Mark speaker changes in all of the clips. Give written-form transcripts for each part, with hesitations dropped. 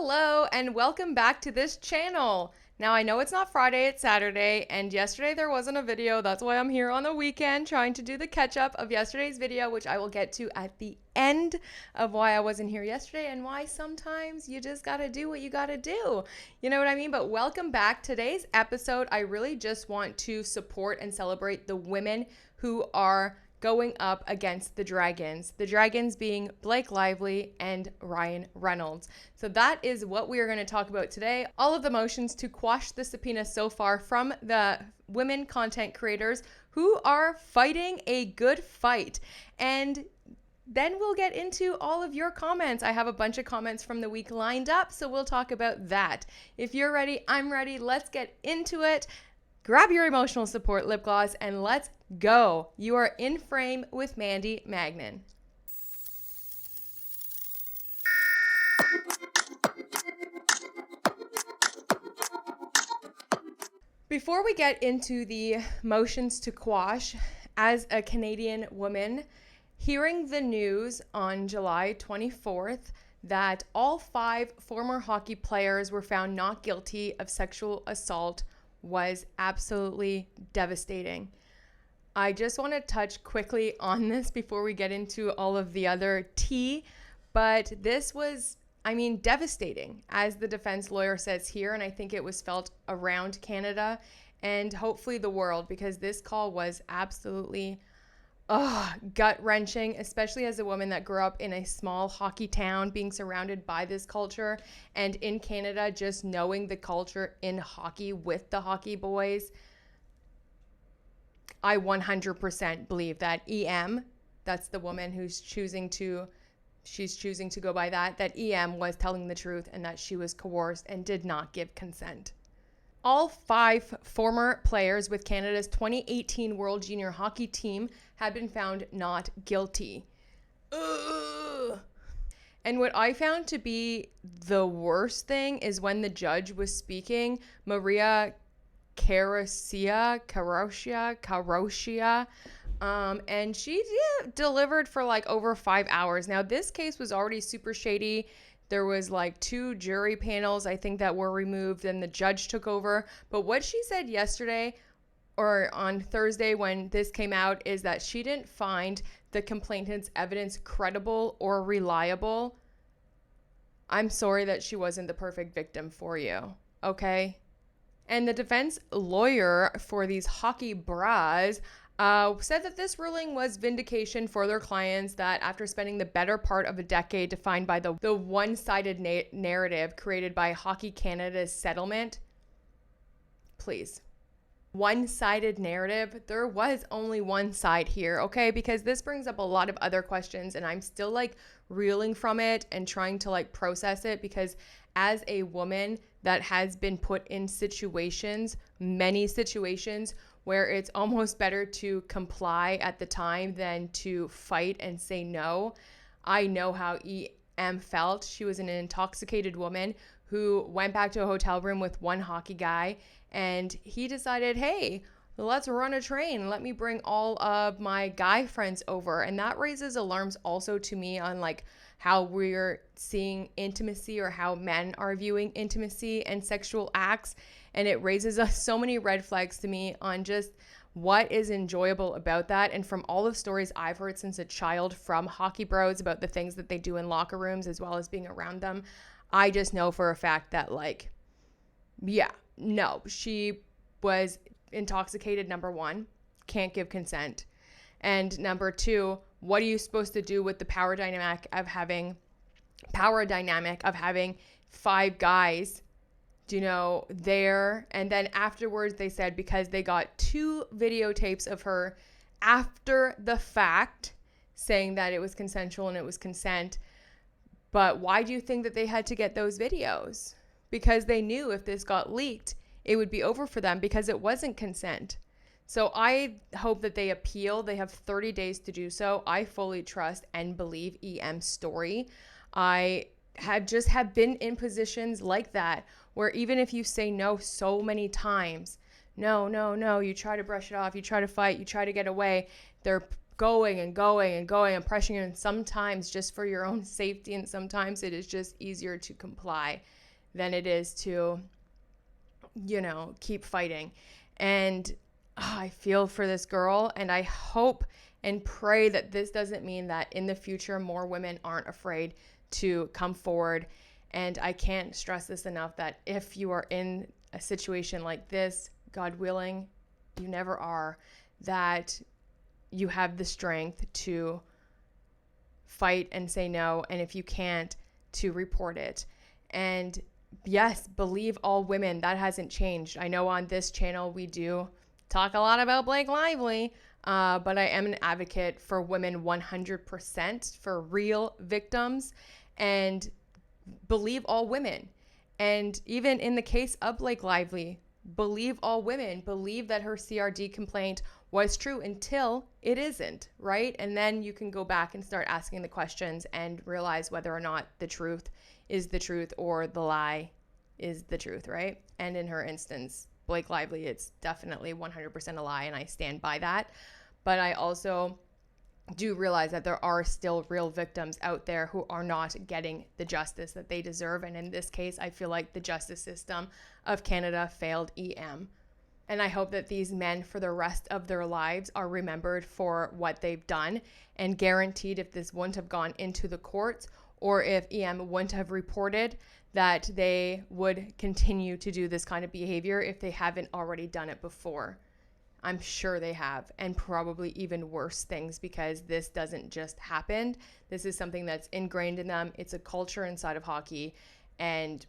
Speaker 1: Hello and welcome back to this channel. Now I know it's not Friday, it's Saturday, and yesterday there wasn't a video. That's why I'm here on the weekend trying to do the catch up of yesterday's video, which I will get to at the end of why I wasn't here yesterday and why sometimes you just gotta do what you gotta do. You know what I mean? But welcome back. Today's episode, I really just want to support and celebrate the women who are going up against the dragons being Blake Lively and Ryan Reynolds. So that is what we are going to talk about today. All of the motions to quash the subpoena so far from the women content creators who are fighting a good fight. And then we'll get into all of your comments. I have a bunch of comments from the week lined up, so we'll talk about that. If you're ready, I'm ready. Let's get into it. Grab your emotional support lip gloss and let's go. You are in frame with Mandy Magnan. Before we get into the motions to quash, as a Canadian woman, hearing the news on July 24th that all 5 former hockey players were found not guilty of sexual assault was absolutely devastating. I just want to touch quickly on this before we get into all of the other tea, but this was, devastating, as the defense lawyer says here, and I think it was felt around Canada and hopefully the world, because this call was absolutely gut-wrenching, especially as a woman that grew up in a small hockey town, being surrounded by this culture, and in Canada, just knowing the culture in hockey with the hockey boys. I 100% believe that EM, that's the woman who's choosing to go by that EM was telling the truth and that she was coerced and did not give consent. All 5 former players with Canada's 2018 World Junior Hockey team had been found not guilty. Ugh. And what I found to be the worst thing is when the judge was speaking, Maria Karosia, and she delivered for like over 5 hours. Now, this case was already super shady. There was like 2 jury panels, I think, that were removed, and the judge took over. But what she said yesterday or on Thursday when this came out is that she didn't find the complainant's evidence credible or reliable. I'm sorry that she wasn't the perfect victim for you, okay? And the defense lawyer for these hockey bras said that this ruling was vindication for their clients, that after spending the better part of a decade defined by the one-sided narrative created by Hockey Canada's settlement, please, one-sided narrative, there was only one side here, okay? Because this brings up a lot of other questions, and I'm still like reeling from it and trying to like process it, because as a woman that has been put in situations, many situations, where it's almost better to comply at the time than to fight and say no. I know how EM felt. She was an intoxicated woman who went back to a hotel room with one hockey guy, and he decided, hey, let's run a train. Let me bring all of my guy friends over. And that raises alarms also to me on like how we're seeing intimacy, or how men are viewing intimacy and sexual acts. And it raises so many red flags to me on just what is enjoyable about that. And from all the stories I've heard since a child from hockey bros about the things that they do in locker rooms as well as being around them, I just know for a fact that like, yeah, no, she was intoxicated, number 1, can't give consent. And number 2, what are you supposed to do with the power dynamic of having 5 guys, there? And then afterwards they said, because they got 2 videotapes of her after the fact saying that it was consensual and it was consent. But why do you think that they had to get those videos? Because they knew if this got leaked, it would be over for them, because it wasn't consent. So I hope that they appeal. They have 30 days to do so. I fully trust and believe EM's story. I have been in positions like that, where even if you say no so many times, no, you try to brush it off, you try to fight, you try to get away, they're going and going and going and pressuring you, and sometimes just for your own safety, and sometimes it is just easier to comply than it is to, keep fighting. And I feel for this girl, and I hope and pray that this doesn't mean that in the future more women aren't afraid to come forward. And I can't stress this enough, that if you are in a situation like this, God willing, you never are, that you have the strength to fight and say no, and if you can't, to report it. And yes, believe all women. That hasn't changed. I know on this channel we do talk a lot about Blake Lively, but I am an advocate for women 100%, for real victims, and believe all women. And even in the case of Blake Lively, believe all women. Believe that her CRD complaint was true until it isn't, right? And then you can go back and start asking the questions and realize whether or not the truth is the truth or the lie is the truth, right? And in her instance, Blake Lively, it's definitely 100% a lie, and I stand by that. But I also do realize that there are still real victims out there who are not getting the justice that they deserve. And in this case, I feel like the justice system of Canada failed EM. And I hope that these men for the rest of their lives are remembered for what they've done, and guaranteed, if this wouldn't have gone into the courts, or if EM wouldn't have reported, that they would continue to do this kind of behavior if they haven't already done it before. I'm sure they have, and probably even worse things, because this doesn't just happen. This is something that's ingrained in them. It's a culture inside of hockey, and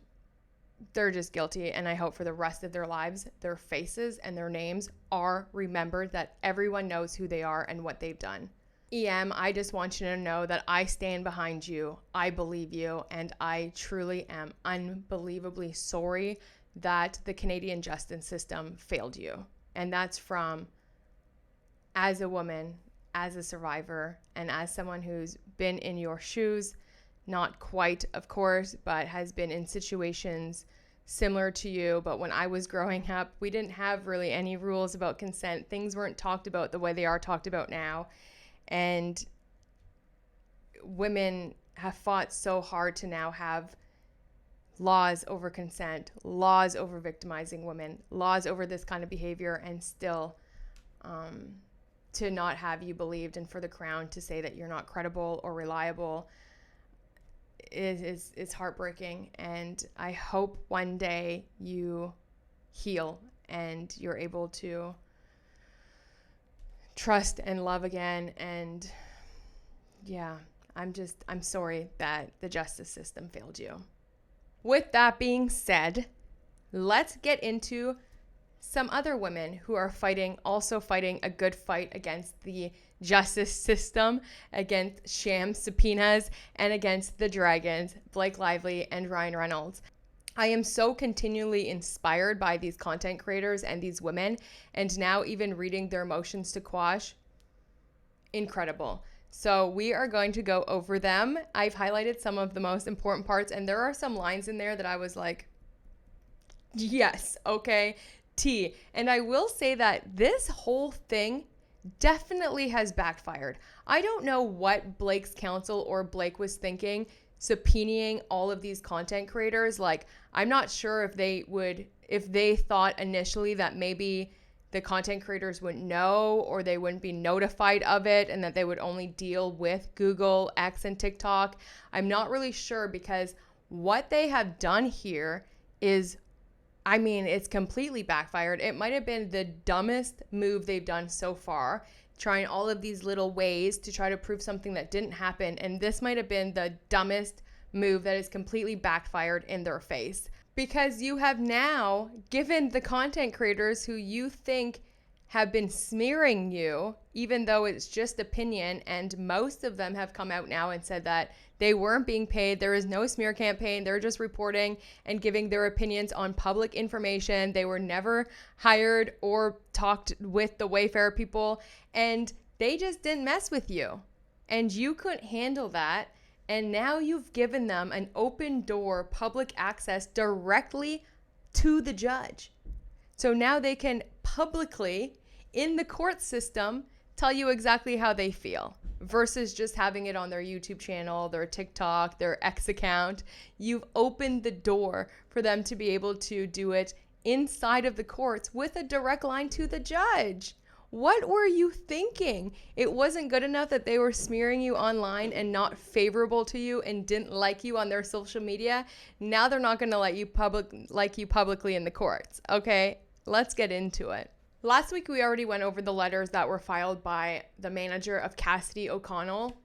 Speaker 1: they're just guilty. And I hope for the rest of their lives, their faces and their names are remembered, that everyone knows who they are and what they've done. EM, I just want you to know that I stand behind you. I believe you, and I truly am unbelievably sorry that the Canadian justice system failed you. And that's from, as a woman, as a survivor, and as someone who's been in your shoes, not quite, of course, but has been in situations similar to you. But when I was growing up, we didn't have really any rules about consent. Things weren't talked about the way they are talked about now. And women have fought so hard to now have laws over consent, laws over victimizing women, laws over this kind of behavior, and still to not have you believed, and for the Crown to say that you're not credible or reliable is heartbreaking. And I hope one day you heal and you're able to trust and love again. And yeah, I'm sorry that the justice system failed you. With that being said, let's get into some other women who are also fighting a good fight against the justice system, against sham subpoenas, and against the dragons, Blake Lively and Ryan Reynolds. I am so continually inspired by these content creators and these women, and now even reading their motions to quash, incredible. So we are going to go over them. I've highlighted some of the most important parts, and there are some lines in there that I was like, yes, okay, T. And I will say that this whole thing definitely has backfired. I don't know what Blake's counsel or Blake was thinking subpoenaing all of these content creators. Like, I'm not sure if they thought initially that maybe the content creators wouldn't know, or they wouldn't be notified of it, and that they would only deal with Google, X, and TikTok. I'm not really sure, because what they have done here is, it's completely backfired. It might have been the dumbest move they've done so far, trying all of these little ways to try to prove something that didn't happen. And this might have been the dumbest move that is completely backfired in their face. Because you have now given the content creators who you think have been smearing you, even though it's just opinion, and most of them have come out now and said that they weren't being paid. There is no smear campaign. They're just reporting and giving their opinions on public information. They were never hired or talked with the Wayfair people, and they just didn't mess with you. And you couldn't handle that. And now you've given them an open door, public access directly to the judge. So now they can publicly, in the court system, tell you exactly how they feel versus just having it on their YouTube channel, their TikTok, their X account. You've opened the door for them to be able to do it inside of the courts with a direct line to the judge. What were you thinking? It wasn't good enough that they were smearing you online and not favorable to you and didn't like you on their social media. Now they're not going to like you publicly in the courts. Okay, let's get into it. Last week, we already went over the letters that were filed by the manager of Cassidy O'Connell.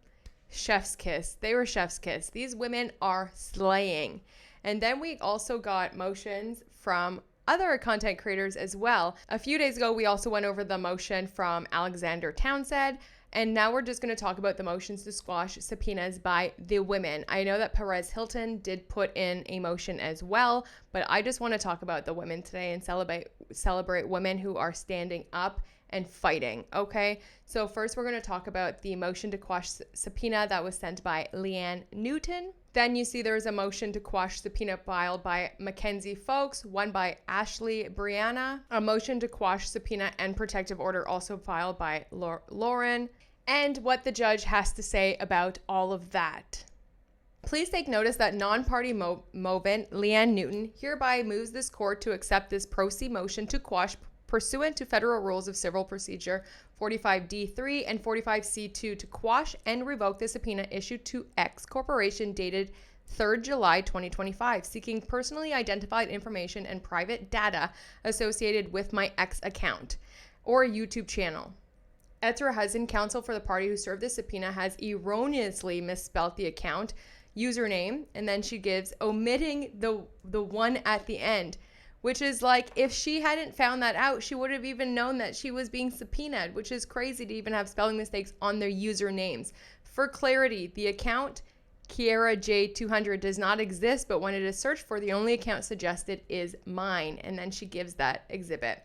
Speaker 1: Chef's kiss. They were chef's kiss. These women are slaying. And then we also got motions from other content creators as well. A few days ago, we also went over the motion from Alexander Townsend. And now we're just going to talk about the motions to squash subpoenas by the women. I know that Perez Hilton did put in a motion as well, but I just want to talk about the women today and celebrate women who are standing up and fighting, okay? So first we're going to talk about the motion to quash subpoena that was sent by Leanne Newton. Then you see there was a motion to quash subpoena filed by Mackenzie Folks, one by Ashley Brianna. A motion to quash subpoena and protective order also filed by Lauren. And what the judge has to say about all of that. Please take notice that non-party movement Leanne Newton hereby moves this court to accept this pro se motion to quash pursuant to Federal Rules of Civil Procedure 45D3 and 45C2 to quash and revoke the subpoena issued to X Corporation dated 3rd July 2025, seeking personally identified information and private data associated with my X account or YouTube channel. Etra Hudson, counsel for the party who served the subpoena, has erroneously misspelled the account username, and then she gives omitting the one at the end, which is like, if she hadn't found that out, she would have even known that she was being subpoenaed, which is crazy to even have spelling mistakes on their usernames. For clarity, the account Kiera J200 does not exist, but when it is searched for, the only account suggested is mine, and then she gives that exhibit.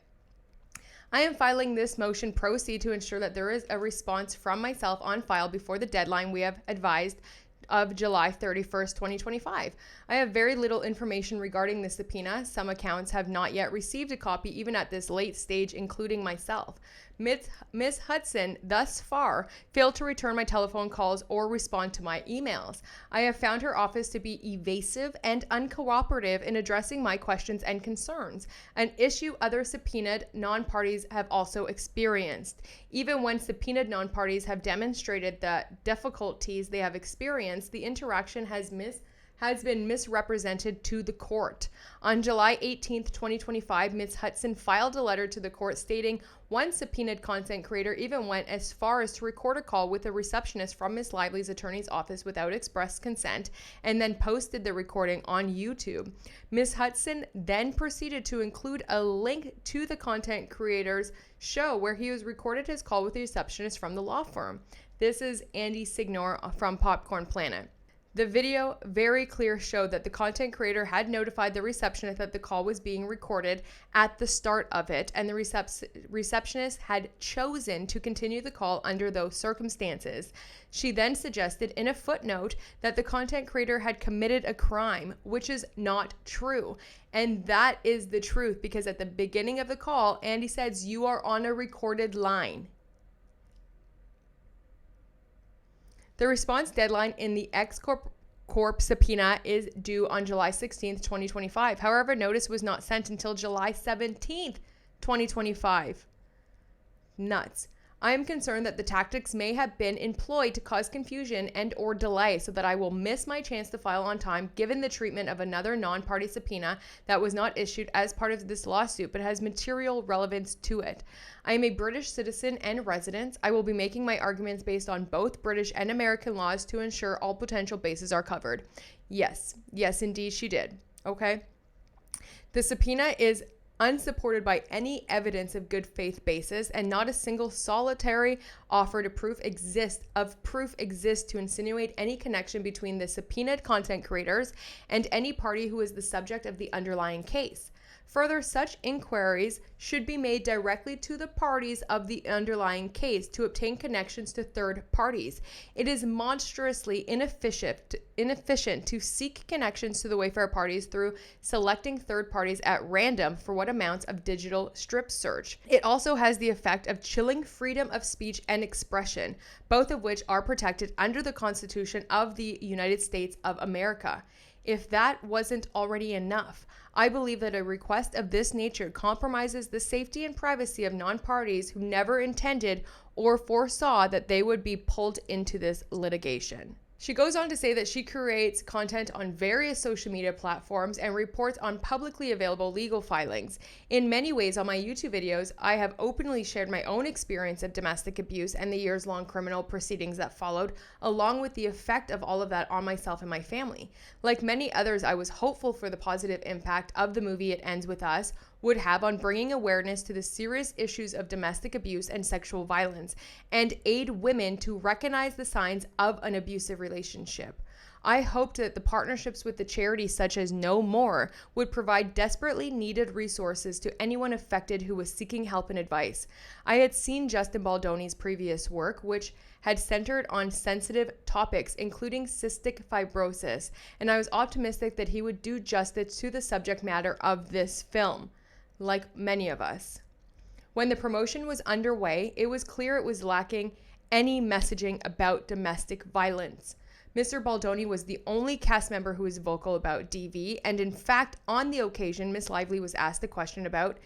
Speaker 1: I am filing this motion pro se to ensure that there is a response from myself on file before the deadline we have advised of July 31st, 2025. I have very little information regarding the subpoena. Some accounts have not yet received a copy, even at this late stage, including myself. Ms. Hudson, thus far, failed to return my telephone calls or respond to my emails. I have found her office to be evasive and uncooperative in addressing my questions and concerns, an issue other subpoenaed non-parties have also experienced. Even when subpoenaed non-parties have demonstrated the difficulties they have experienced, the interaction has been misrepresented to the court. On July 18th, 2025, Ms. Hudson filed a letter to the court stating one subpoenaed content creator even went as far as to record a call with a receptionist from Ms. Lively's attorney's office without express consent and then posted the recording on YouTube. Ms. Hudson then proceeded to include a link to the content creator's show where he was recorded his call with the receptionist from the law firm. This is Andy Signor from Popcorn Planet. The video very clear showed that the content creator had notified the receptionist that the call was being recorded at the start of it, and the receptionist had chosen to continue the call under those circumstances. She then suggested in a footnote that the content creator had committed a crime, which is not true. And that is the truth, because at the beginning of the call, Andy says, "You are on a recorded line." The response deadline in the X Corp subpoena is due on July 16th, 2025. However, notice was not sent until July 17th, 2025. Nuts. I am concerned that the tactics may have been employed to cause confusion and or delay so that I will miss my chance to file on time given the treatment of another non-party subpoena that was not issued as part of this lawsuit but has material relevance to it. I am a British citizen and resident. I will be making my arguments based on both British and American laws to ensure all potential bases are covered. Yes, indeed she did. Okay. The subpoena is unsupported by any evidence of good faith basis, and not a single solitary offer to proof exists to insinuate any connection between the subpoenaed content creators and any party who is the subject of the underlying case. Further, such inquiries should be made directly to the parties of the underlying case to obtain connections to third parties. It is monstrously inefficient to seek connections to the Wayfair parties through selecting third parties at random for what amounts of digital strip search. It also has the effect of chilling freedom of speech and expression, both of which are protected under the Constitution of the United States of America. If that wasn't already enough, I believe that a request of this nature compromises the safety and privacy of non-parties who never intended or foresaw that they would be pulled into this litigation. She goes on to say that she creates content on various social media platforms and reports on publicly available legal filings. In many ways, on my YouTube videos, I have openly shared my own experience of domestic abuse and the years-long criminal proceedings that followed, along with the effect of all of that on myself and my family. Like many others, I was hopeful for the positive impact of the movie It Ends With Us would have on bringing awareness to the serious issues of domestic abuse and sexual violence, and aid women to recognize the signs of an abusive relationship. I hoped that the partnerships with the charities such as No More would provide desperately needed resources to anyone affected who was seeking help and advice. I had seen Justin Baldoni's previous work, which had centered on sensitive topics, including cystic fibrosis, and I was optimistic that he would do justice to the subject matter of this film, like many of us. When the promotion was underway, it was clear it was lacking any messaging about domestic violence. Mr. Baldoni was the only cast member who was vocal about DV, and in fact, on the occasion, Miss Lively was asked a question about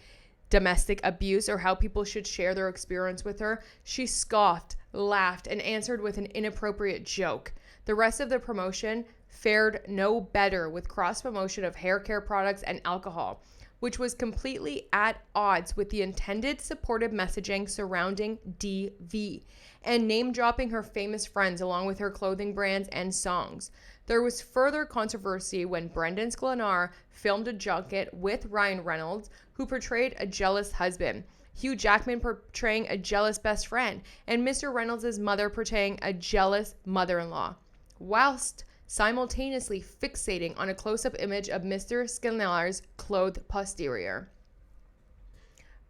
Speaker 1: domestic abuse or how people should share their experience with her. She scoffed, laughed, and answered with an inappropriate joke. The rest of the promotion fared no better, with cross-promotion of hair care products and alcohol, which was completely at odds with the intended supportive messaging surrounding DV, and name-dropping her famous friends along with her clothing brands and songs. There was further controversy when Brendan Sklenar filmed a junket with Ryan Reynolds, who portrayed a jealous husband, Hugh Jackman portraying a jealous best friend, and Mr. Reynolds' mother portraying a jealous mother-in-law, whilst simultaneously fixating on a close-up image of Mr. Sklenar's clothed posterior.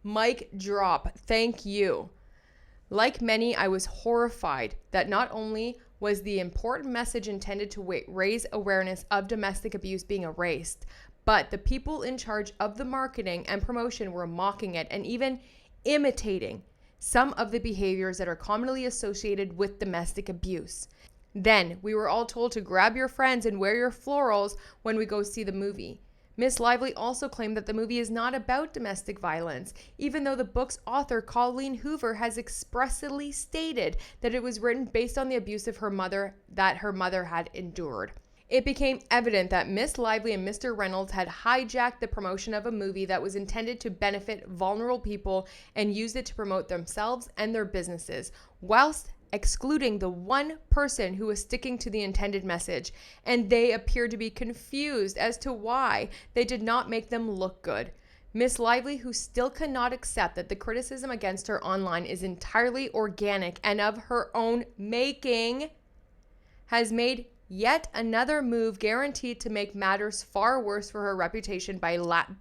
Speaker 1: Mic drop. Thank you. Like many, I was horrified that not only was the important message intended to raise awareness of domestic abuse being erased, but the people in charge of the marketing and promotion were mocking it and even imitating some of the behaviors that are commonly associated with domestic abuse. Then, we were all told to grab your friends and wear your florals when we go see the movie. Miss Lively also claimed that the movie is not about domestic violence, even though the book's author, Colleen Hoover, has expressly stated that it was written based on the abuse of her mother that her mother had endured. It became evident that Miss Lively and Mr. Reynolds had hijacked the promotion of a movie that was intended to benefit vulnerable people and used it to promote themselves and their businesses, whilst excluding the one person who was sticking to the intended message, and they appeared to be confused as to why they did not make them look good. Miss Lively, who still cannot accept that the criticism against her online is entirely organic and of her own making, has made yet another move guaranteed to make matters far worse for her reputation by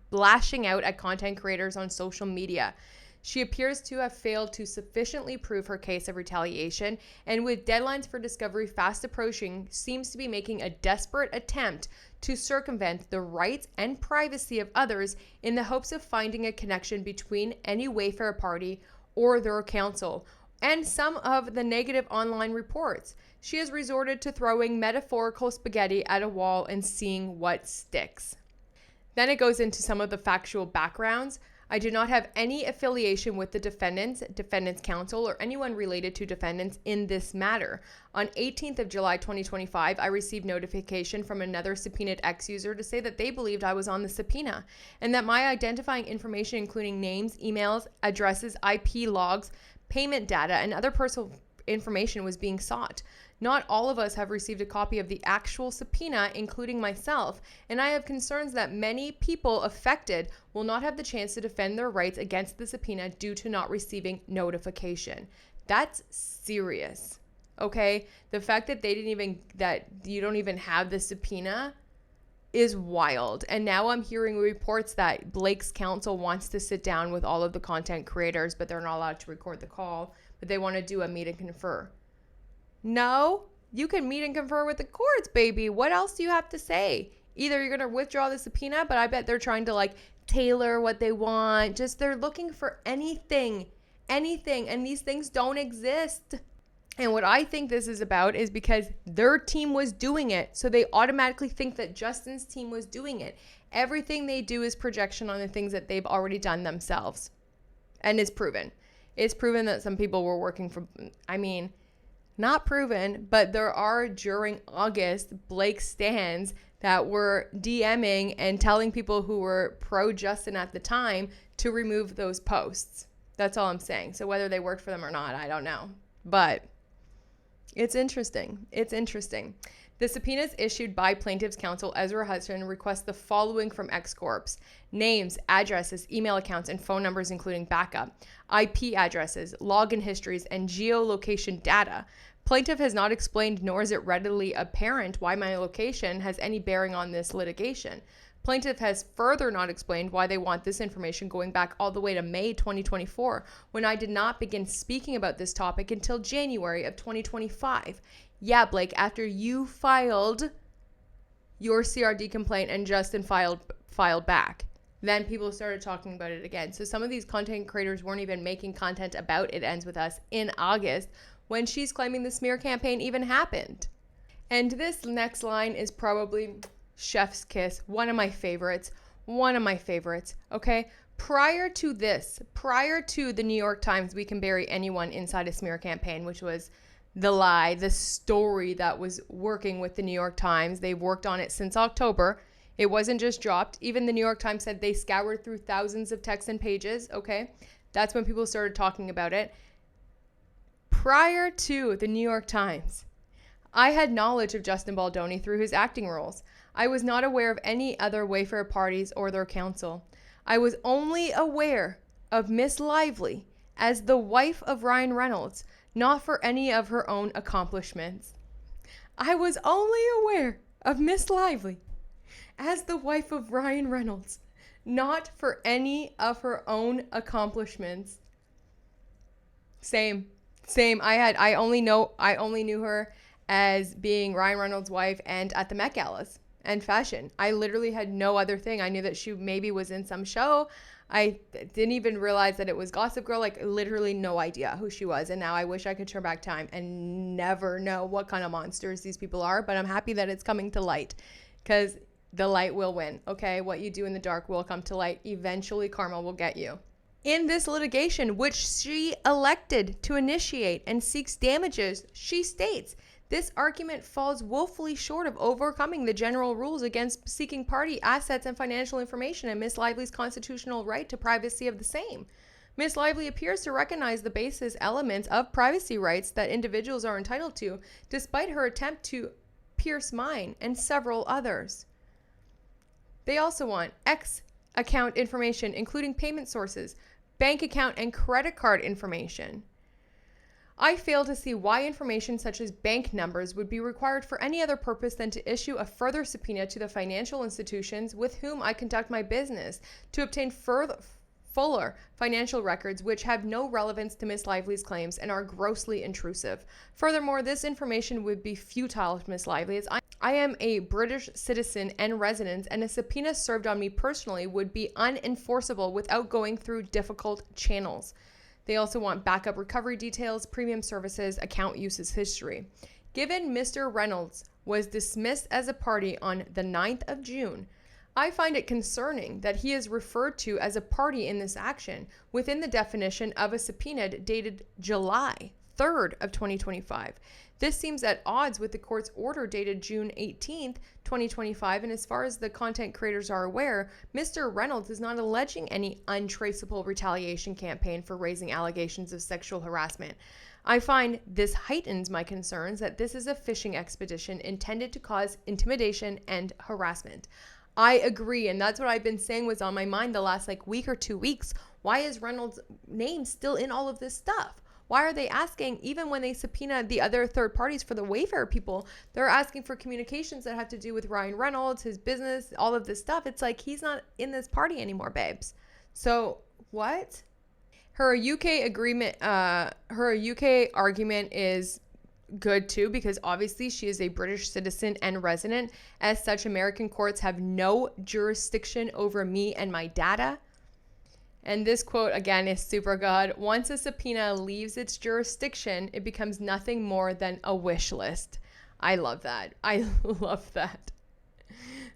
Speaker 1: lashing out at content creators on social media. She appears to have failed to sufficiently prove her case of retaliation, and with deadlines for discovery fast approaching, seems to be making a desperate attempt to circumvent the rights and privacy of others in the hopes of finding a connection between any Wayfair party or their counsel and some of the negative online reports. She has resorted to throwing metaphorical spaghetti at a wall and seeing what sticks. Then it goes into some of the factual backgrounds. I do not have any affiliation with the defendants, defendants counsel, or anyone related to defendants in this matter. On 18th of July 2025, I received notification from another subpoenaed ex-user to say that they believed I was on the subpoena and that my identifying information, including names, emails, addresses, IP logs, payment data, and other personal information was being sought. Not all of us have received a copy of the actual subpoena, including myself, and I have concerns that many people affected will not have the chance to defend their rights against the subpoena due to not receiving notification. That's serious, okay? The fact that that you don't even have the subpoena is wild. And now I'm hearing reports that Blake's counsel wants to sit down with all of the content creators, but they're not allowed to record the call, but they want to do a meet and confer. No, you can meet and confer with the courts, baby. What else do you have to say? Either you're going to withdraw the subpoena, but I bet they're trying to like tailor what they want. Just they're looking for anything, and these things don't exist. And what I think this is about is because their team was doing it, so they automatically think that Justin's team was doing it. Everything they do is projection on the things that they've already done themselves. And it's proven. It's proven that some people were working for, not proven, but there are during August Blake stans that were DMing and telling people who were pro Justin at the time to remove those posts. That's all I'm saying. So whether they worked for them or not, I don't know. But it's interesting. It's interesting. The subpoenas issued by plaintiff's counsel Ezra Hudson request the following from X-Corps: names, addresses, email accounts, and phone numbers including backup, IP addresses, login histories, and geolocation data. Plaintiff has not explained, nor is it readily apparent, why my location has any bearing on this litigation. Plaintiff has further not explained why they want this information going back all the way to May 2024, when I did not begin speaking about this topic until January of 2025. Yeah, Blake, after you filed your CRD complaint and Justin filed back, then people started talking about it again. So some of these content creators weren't even making content about It Ends With Us in August, when she's claiming the smear campaign even happened. And this next line is probably chef's kiss, one of my favorites, okay? Prior to the New York Times, we can bury anyone inside a smear campaign, which was the lie, the story that was working with the New York Times. They've worked on it since October. It wasn't just dropped. Even the New York Times said they scoured through thousands of texts and pages, okay? That's when people started talking about it. Prior to the New York Times, I had knowledge of Justin Baldoni through his acting roles. I was not aware of any other Wayfair parties or their counsel. I was only aware of Miss Lively as the wife of Ryan Reynolds, not for any of her own accomplishments. I was only aware of Miss Lively as the wife of Ryan Reynolds, not for any of her own accomplishments. Same. I only knew her as being Ryan Reynolds' wife and at the Met Galas and fashion. I literally had no other thing. I knew that she maybe was in some show. I didn't even realize that it was Gossip Girl, like literally no idea who she was. And now I wish I could turn back time and never know what kind of monsters these people are, but I'm happy that it's coming to light, because the light will win, okay? What you do in the dark will come to light. Eventually karma will get you. In this litigation, which she elected to initiate and seeks damages, she states, this argument falls woefully short of overcoming the general rules against seeking party assets and financial information and Miss Lively's constitutional right to privacy of the same. Miss Lively appears to recognize the basis elements of privacy rights that individuals are entitled to, despite her attempt to pierce mine and several others. They also want X account information, including payment sources, bank account and credit card information. I fail to see why information such as bank numbers would be required for any other purpose than to issue a further subpoena to the financial institutions with whom I conduct my business to obtain fuller financial records which have no relevance to Miss Lively's claims and are grossly intrusive. Furthermore, this information would be futile to Miss Lively, as I am a British citizen and resident, and a subpoena served on me personally would be unenforceable without going through difficult channels. They also want backup recovery details, premium services, account uses history. Given Mr. Reynolds was dismissed as a party on the 9th of June, I find it concerning that he is referred to as a party in this action within the definition of a subpoena dated July 3rd of 2025. This seems at odds with the court's order dated June 18th, 2025, and as far as the content creators are aware, Mr. Reynolds is not alleging any untraceable retaliation campaign for raising allegations of sexual harassment. I find this heightens my concerns that this is a fishing expedition intended to cause intimidation and harassment. I agree, and that's what I've been saying was on my mind the last week or 2 weeks. Why is Reynolds' name still in all of this stuff? Why are they asking, even when they subpoena the other third parties for the Wayfair people, they're asking for communications that have to do with Ryan Reynolds, his business, all of this stuff. It's like, he's not in this party anymore, babes. So what? Her UK argument is good too, because obviously she is a British citizen and resident. As such, American courts have no jurisdiction over me and my data. And this quote again is super good. Once a subpoena leaves its jurisdiction, it becomes nothing more than a wish list. I love that. I love that.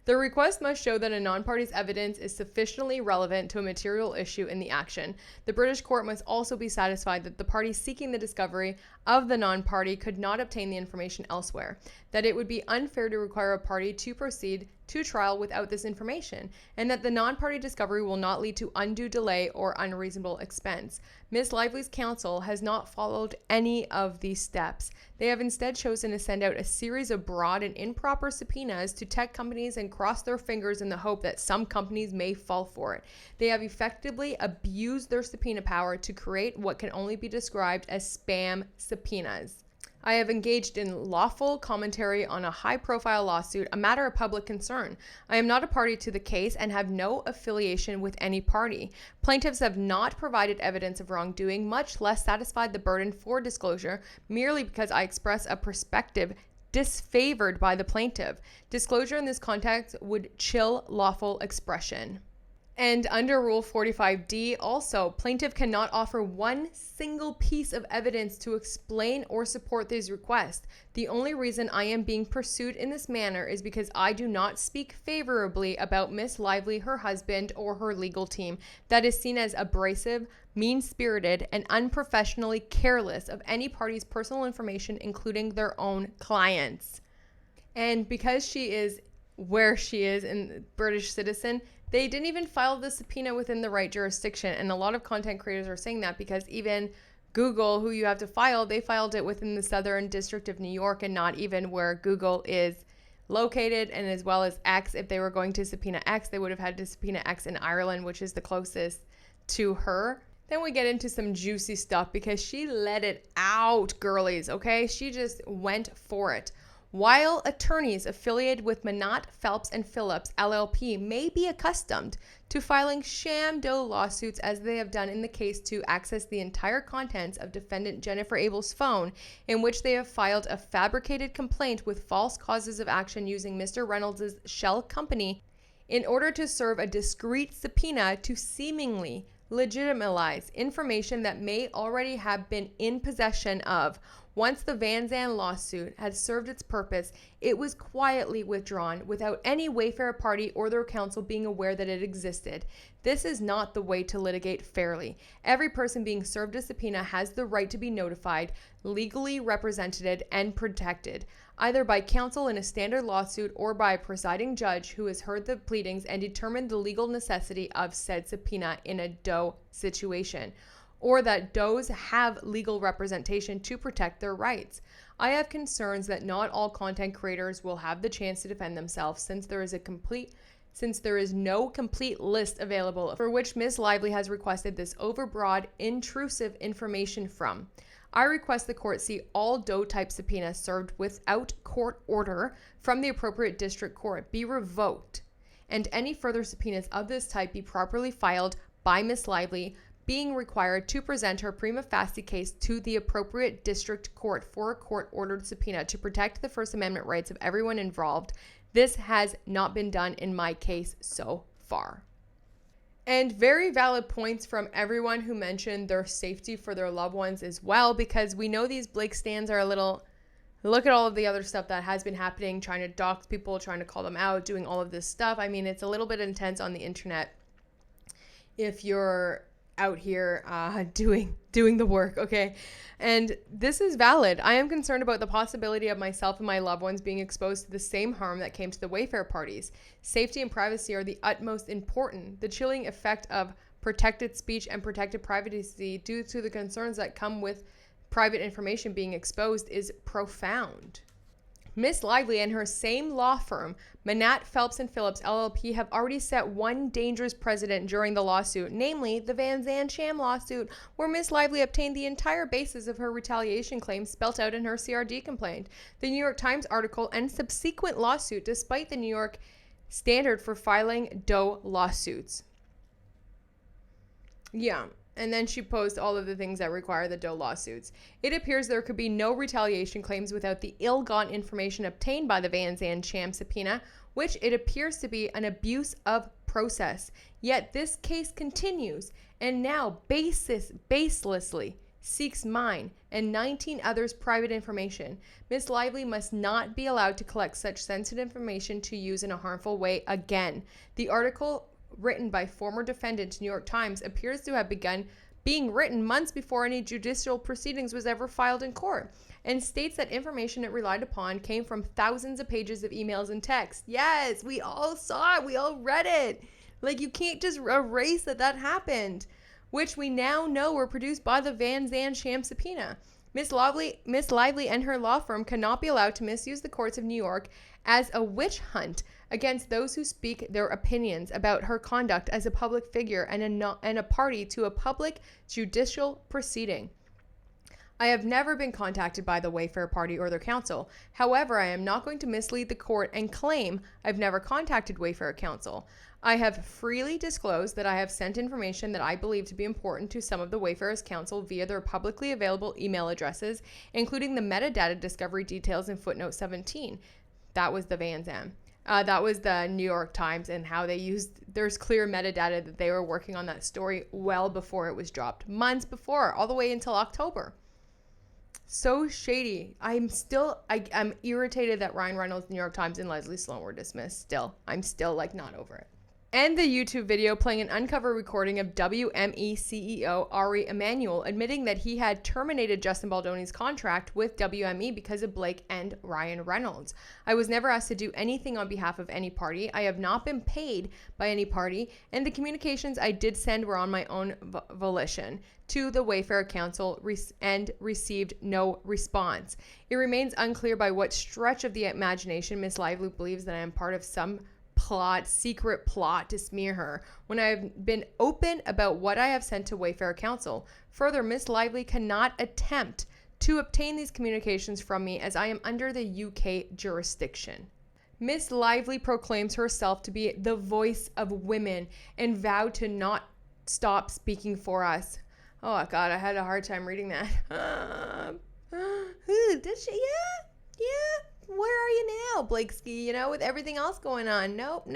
Speaker 1: The request must show that a non-party's evidence is sufficiently relevant to a material issue in the action. The British court must also be satisfied that the party seeking the discovery of the non-party could not obtain the information elsewhere, that it would be unfair to require a party to proceed to trial without this information, and that the non-party discovery will not lead to undue delay or unreasonable expense. Ms. Lively's counsel has not followed any of these steps. They have instead chosen to send out a series of broad and improper subpoenas to tech companies and cross their fingers in the hope that some companies may fall for it. They have effectively abused their subpoena power to create what can only be described as spam subpoenas. I have engaged in lawful commentary on a high-profile lawsuit, a matter of public concern. I am not a party to the case and have no affiliation with any party. Plaintiffs have not provided evidence of wrongdoing, much less satisfied the burden for disclosure, merely because I express a perspective disfavored by the plaintiff. Disclosure in this context would chill lawful expression. And under Rule 45D, also, plaintiff cannot offer one single piece of evidence to explain or support these requests. The only reason I am being pursued in this manner is because I do not speak favorably about Miss Lively, her husband, or her legal team. That is seen as abrasive, mean-spirited, and unprofessionally careless of any party's personal information, including their own clients. And because she is where she is, in British citizen, they didn't even file the subpoena within the right jurisdiction. And a lot of content creators are saying that because even Google, who you have to file, they filed it within the Southern District of New York and not even where Google is located, and as well as X. If they were going to subpoena X, they would have had to subpoena X in Ireland, which is the closest to her. Then we get into some juicy stuff because she let it out, girlies, okay? She just went for it. While attorneys affiliated with Manat, Phelps, and Phillips, LLP, may be accustomed to filing sham doe lawsuits as they have done in the case to access the entire contents of defendant Jennifer Abel's phone, in which they have filed a fabricated complaint with false causes of action using Mr. Reynolds' shell company in order to serve a discreet subpoena to seemingly legitimize information that may already have been in possession of. Once the Van Zandt lawsuit had served its purpose, it was quietly withdrawn without any Wayfair party or their counsel being aware that it existed. This is not the way to litigate fairly. Every person being served a subpoena has the right to be notified, legally represented, and protected, either by counsel in a standard lawsuit or by a presiding judge who has heard the pleadings and determined the legal necessity of said subpoena in a doe situation, or that does have legal representation to protect their rights. I have concerns that not all content creators will have the chance to defend themselves since there is no complete list available for which Ms. Lively has requested this overbroad, intrusive information from. I request the court see all doe-type subpoenas served without court order from the appropriate district court be revoked, and any further subpoenas of this type be properly filed by Ms. Lively, being required to present her prima facie case to the appropriate district court for a court-ordered subpoena to protect the First Amendment rights of everyone involved. This has not been done in my case so far. And very valid points from everyone who mentioned their safety for their loved ones as well, because we know these Blake stans are a little... Look at all of the other stuff that has been happening, trying to dox people, trying to call them out, doing all of this stuff. I mean, it's a little bit intense on the internet if you're out here doing the work, okay? And this is valid. I am concerned about the possibility of myself and my loved ones being exposed to the same harm that came to the Wayfair parties. Safety and privacy are the utmost important. The chilling effect of protected speech and protected privacy due to the concerns that come with private information being exposed is profound. Miss Lively and her same law firm, Manat, Phelps and Phillips LLP, have already set one dangerous precedent during the lawsuit, namely the Van Zandt sham lawsuit, where Miss Lively obtained the entire basis of her retaliation claim spelt out in her CRD complaint. The New York Times article and subsequent lawsuit, despite the New York standard for filing Doe lawsuits. Yeah. And then she posed all of the things that require the Doe lawsuits. It appears there could be no retaliation claims without the ill-gotten information obtained by the Van Zandt sham subpoena, which it appears to be an abuse of process. Yet this case continues, and now baselessly seeks mine and 19 others' private information. Miss Lively must not be allowed to collect such sensitive information to use in a harmful way again. The article, written by former defendant New York Times, appears to have begun being written months before any judicial proceedings was ever filed in court, and states that information it relied upon came from thousands of pages of emails and texts. Yes, we all saw it. We all read it. Like, you can't just erase that happened, which we now know were produced by the Van Zandt sham subpoena. Miss Lively and her law firm cannot be allowed to misuse the courts of New York as a witch hunt against those who speak their opinions about her conduct as a public figure and a party to a public judicial proceeding. I have never been contacted by the Wayfair Party or their counsel. However, I am not going to mislead the court and claim I've never contacted Wayfair counsel. I have freely disclosed that I have sent information that I believe to be important to some of the Wayfair's counsel via their publicly available email addresses, including the metadata discovery details in footnote 17. That was the Van Zandt. That was the New York Times, and how they used, there's clear metadata that they were working on that story well before it was dropped, months before, all the way until October. So shady. I'm irritated that Ryan Reynolds, New York Times, and Leslie Sloan were dismissed. I'm still like not over it. And the YouTube video playing an uncovered recording of WME CEO Ari Emanuel admitting that he had terminated Justin Baldoni's contract with WME because of Blake and Ryan Reynolds. I was never asked to do anything on behalf of any party. I have not been paid by any party, and the communications I did send were on my own volition to the Wayfair Council and received no response. It remains unclear by what stretch of the imagination Miss Lively believes that I am part of some secret plot to smear her, when I have been open about what I have sent to Wayfair Council. Further, Miss Lively cannot attempt to obtain these communications from me as I am under the UK jurisdiction. Miss Lively proclaims herself to be the voice of women and vowed to not stop speaking for us. Oh God, I had a hard time reading that. Did she? Yeah. Where are you now, Blakesky? With everything else going on. Nope.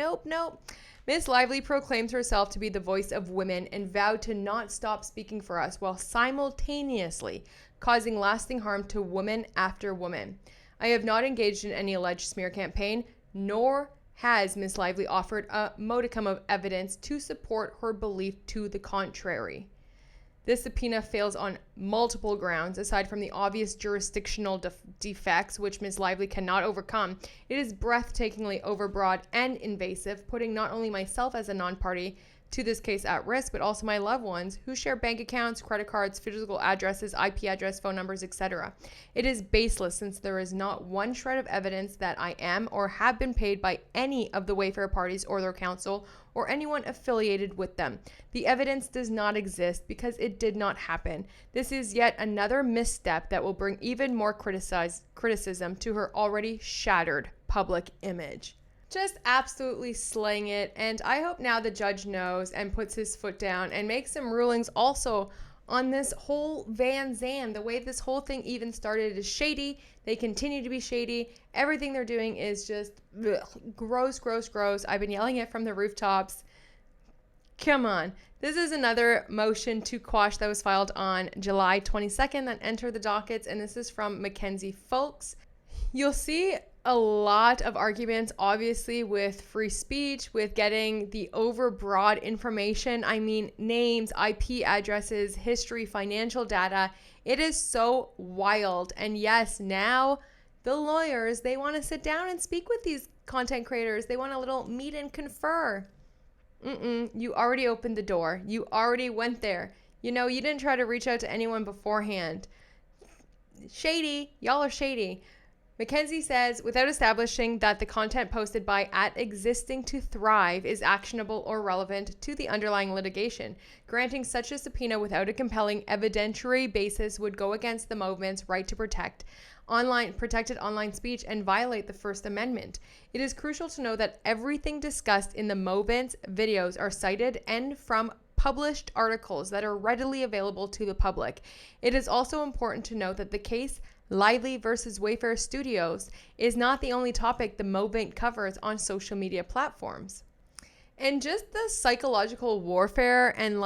Speaker 1: Miss Lively proclaims herself to be the voice of women and vowed to not stop speaking for us while simultaneously causing lasting harm to woman after woman. I have not engaged in any alleged smear campaign, nor has Miss Lively offered a modicum of evidence to support her belief to the contrary. This subpoena fails on multiple grounds. Aside from the obvious jurisdictional defects, which Ms. Lively cannot overcome, it is breathtakingly overbroad and invasive, putting not only myself as a non-party to this case at risk, but also my loved ones who share bank accounts, credit cards, physical addresses, IP address, phone numbers, etc. It is baseless since there is not one shred of evidence that I am or have been paid by any of the Wayfair parties or their counsel or anyone affiliated with them. The evidence does not exist because it did not happen. This is yet another misstep that will bring even more criticism to her already shattered public image. Just absolutely slaying it, and I hope now the judge knows and puts his foot down and makes some rulings also on this whole Van Zandt. The way this whole thing even started is shady. They continue to be shady. Everything they're doing is just gross. I've been yelling it from the rooftops. Come on. This is another motion to quash that was filed on July 22nd that entered the dockets, and this is from Mackenzie Folks. You'll see a lot of arguments, obviously, with free speech, with getting the overbroad information. I mean, names, IP addresses, history, financial data. It is so wild. And yes, now the lawyers, they want to sit down and speak with these content creators. They want a little meet and confer. You already opened the door. You already went there. You didn't try to reach out to anyone beforehand. Shady. Y'all are shady. Mackenzie says, without establishing that the content posted by @existing2thrive is actionable or relevant to the underlying litigation, granting such a subpoena without a compelling evidentiary basis would go against the movement's right to protected online speech and violate the First Amendment. It is crucial to know that everything discussed in the movement's videos are cited and from published articles that are readily available to the public. It is also important to note that the case Lively versus Wayfair Studios is not the only topic the movement covers on social media platforms. And just the psychological warfare and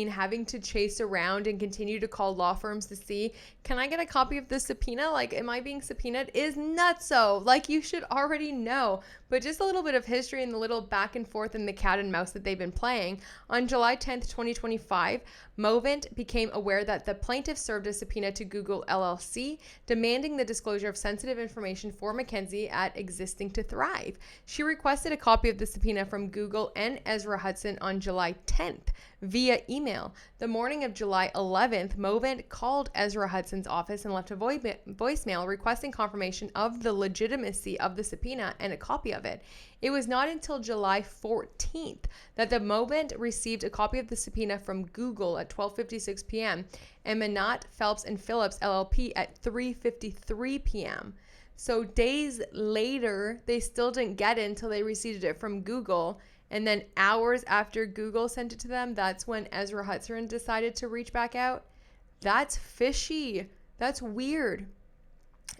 Speaker 1: having to chase around and continue to call law firms to see, can I get a copy of the subpoena? Am I being subpoenaed? Is nutso. You should already know. But just a little bit of history and the little back and forth and the cat and mouse that they've been playing. On July 10th, 2025, Movent became aware that the plaintiff served a subpoena to Google LLC, demanding the disclosure of sensitive information for Mackenzie @existing2thrive. She requested a copy of the subpoena from Google and Ezra Hudson on July 10th via email. The morning of July 11th, Movent called Ezra Hudson's office and left a voicemail requesting confirmation of the legitimacy of the subpoena and a copy of it. It was not until July 14th that the Movent received a copy of the subpoena from Google at 12:56 p.m. and Manat, Phelps & Phillips LLP at 3:53 p.m. So days later, they still didn't get it until they received it from Google. And then hours after Google sent it to them, that's when Ezra Hudson decided to reach back out. That's fishy. That's weird.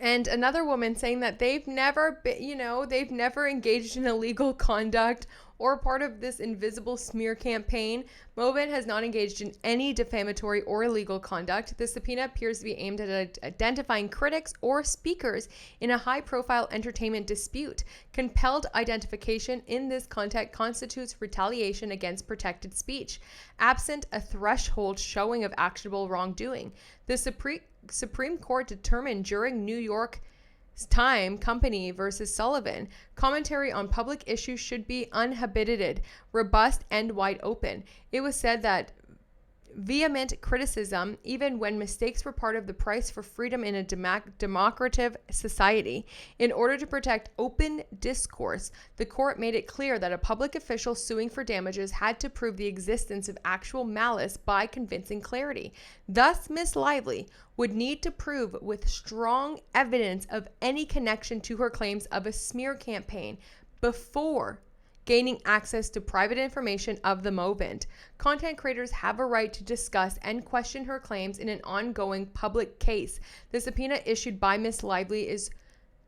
Speaker 1: And another woman saying that they've never engaged in illegal conduct or part of this invisible smear campaign. Movent has not engaged in any defamatory or illegal conduct. The subpoena appears to be aimed at identifying critics or speakers in a high-profile entertainment dispute. Compelled identification in this context constitutes retaliation against protected speech, absent a threshold showing of actionable wrongdoing. The Supreme Court determined during New York Time Company versus Sullivan, commentary on public issues should be uninhibited, robust, and wide open. It was said that vehement criticism, even when mistakes were part of the price for freedom in a democratic society. In order to protect open discourse, the court made it clear that a public official suing for damages had to prove the existence of actual malice by convincing clarity. Thus, Miss Lively would need to prove with strong evidence of any connection to her claims of a smear campaign before gaining access to private information of the Movent. Content creators have a right to discuss and question her claims in an ongoing public case. The subpoena issued by Miss Lively is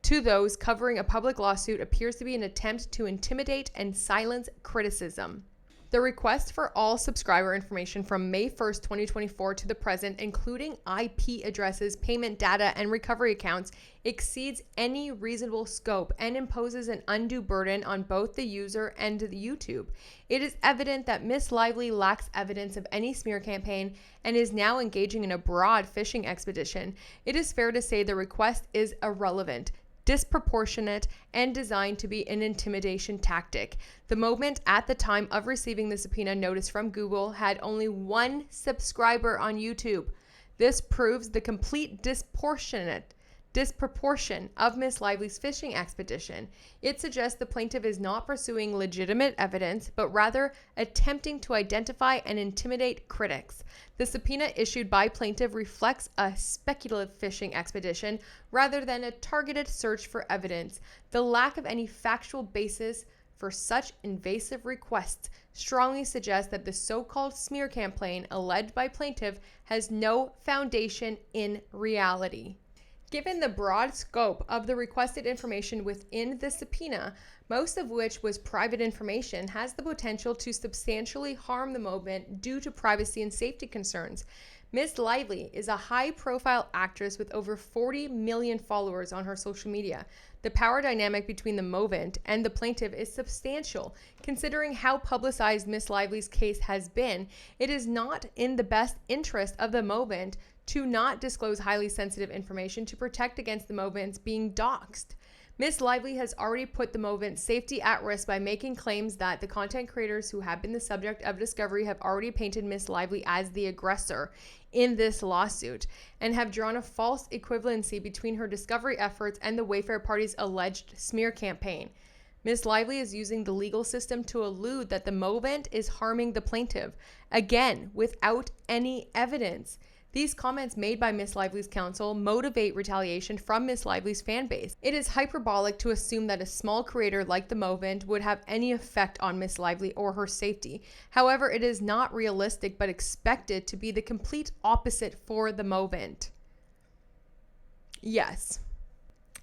Speaker 1: to those covering a public lawsuit appears to be an attempt to intimidate and silence criticism. The request for all subscriber information from May 1st, 2024 to the present, including IP addresses, payment data, and recovery accounts, exceeds any reasonable scope and imposes an undue burden on both the user and the YouTube. It is evident that Miss Lively lacks evidence of any smear campaign and is now engaging in a broad phishing expedition. It is fair to say the request is irrelevant, disproportionate, and designed to be an intimidation tactic. The Movement at the time of receiving the subpoena notice from Google had only one subscriber on YouTube. This proves the complete disproportion of Miss Lively's phishing expedition. It suggests the plaintiff is not pursuing legitimate evidence, but rather attempting to identify and intimidate critics. The subpoena issued by plaintiff reflects a speculative phishing expedition rather than a targeted search for evidence. The lack of any factual basis for such invasive requests strongly suggests that the so-called smear campaign alleged by plaintiff has no foundation in reality. Given the broad scope of the requested information within the subpoena, most of which was private information, has the potential to substantially harm the Movement due to privacy and safety concerns. Miss Lively is a high-profile actress with over 40 million followers on her social media. The power dynamic between the Movement and the plaintiff is substantial. Considering how publicized Miss Lively's case has been, it is not in the best interest of the Movement to not disclose highly sensitive information to protect against the Movement's being doxxed. Ms. Lively has already put the Movent's safety at risk by making claims that the content creators who have been the subject of discovery have already painted Ms. Lively as the aggressor in this lawsuit and have drawn a false equivalency between her discovery efforts and the Wayfair Party's alleged smear campaign. Ms. Lively is using the legal system to allude that the Movent is harming the plaintiff, again, without any evidence. These comments made by Ms. Lively's counsel motivate retaliation from Ms. Lively's fan base. It is hyperbolic to assume that a small creator like the Movent would have any effect on Ms. Lively or her safety. However, it is not realistic but expected to be the complete opposite for the Movent. Yes.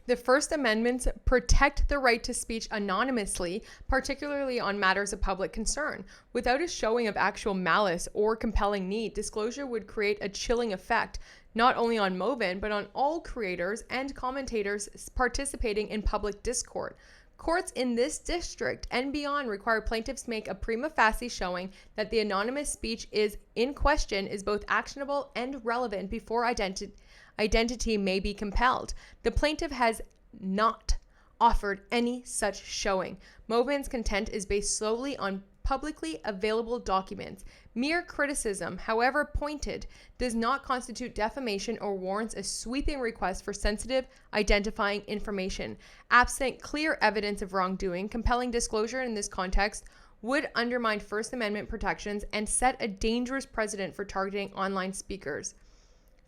Speaker 1: The First Amendment protect the right to speech anonymously, particularly on matters of public concern. Without a showing of actual malice or compelling need, disclosure would create a chilling effect, not only on Movent, but on all creators and commentators participating in public discourse. Courts in this district and beyond require plaintiffs make a prima facie showing that the anonymous speech in question is both actionable and relevant before identity may be compelled. The plaintiff has not offered any such showing. Movent's content is based solely on publicly available documents. Mere criticism, however pointed, does not constitute defamation or warrants a sweeping request for sensitive, identifying information. Absent clear evidence of wrongdoing, compelling disclosure in this context would undermine First Amendment protections and set a dangerous precedent for targeting online speakers.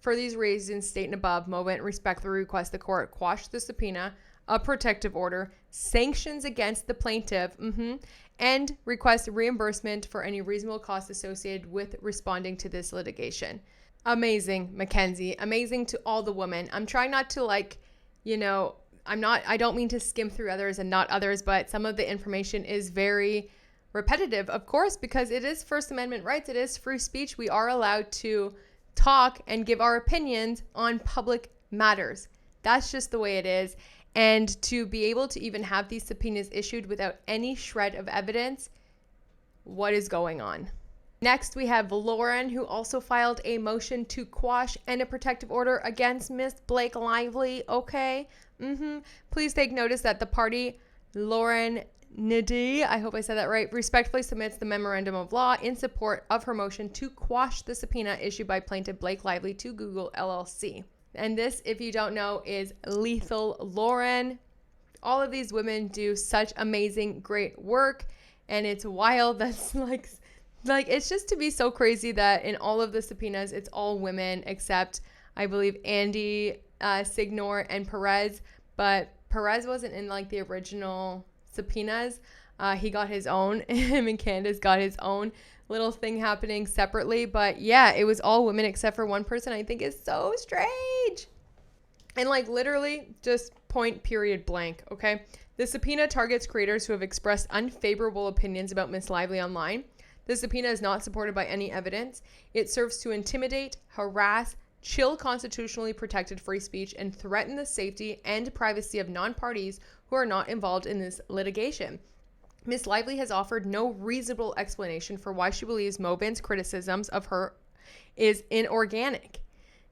Speaker 1: For these reasons stated above, Movent respectfully requests the court quash the subpoena, a protective order, sanctions against the plaintiff, and request reimbursement for any reasonable costs associated with responding to this litigation. Amazing, Mackenzie. Amazing to all the women. I'm trying not to I don't mean to skim through others and not others, but some of the information is very repetitive, of course, because it is First Amendment rights. It is free speech. We are allowed to talk and give our opinions on public matters. That's just the way it is. And to be able to even have these subpoenas issued without any shred of evidence, what is going on? Next, we have Lauren, who also filed a motion to quash and a protective order against Miss Blake Lively. Okay. Please take notice that the party, Lauren Nidhi, I hope I said that right, respectfully submits the memorandum of law in support of her motion to quash the subpoena issued by plaintiff Blake Lively to Google LLC. And this, if you don't know, is Lethal Lauren. All of these women do such amazing, great work. And it's wild. That's like it's just to be so crazy that in all of the subpoenas, it's all women except, I believe, Andy, Signor, and Perez. But Perez wasn't in the original subpoenas. He got his own. Him and Candace got his own little thing happening separately. But yeah, it was all women except for one person. I think is so strange. And literally just point period blank. Okay. The subpoena targets creators who have expressed unfavorable opinions about Miss Lively online. The subpoena is not supported by any evidence. It serves to intimidate, harass, chill constitutionally protected free speech, and threaten the safety and privacy of non-parties who are not involved in this litigation. Ms. Lively has offered no reasonable explanation for why she believes Movent's criticisms of her is inorganic.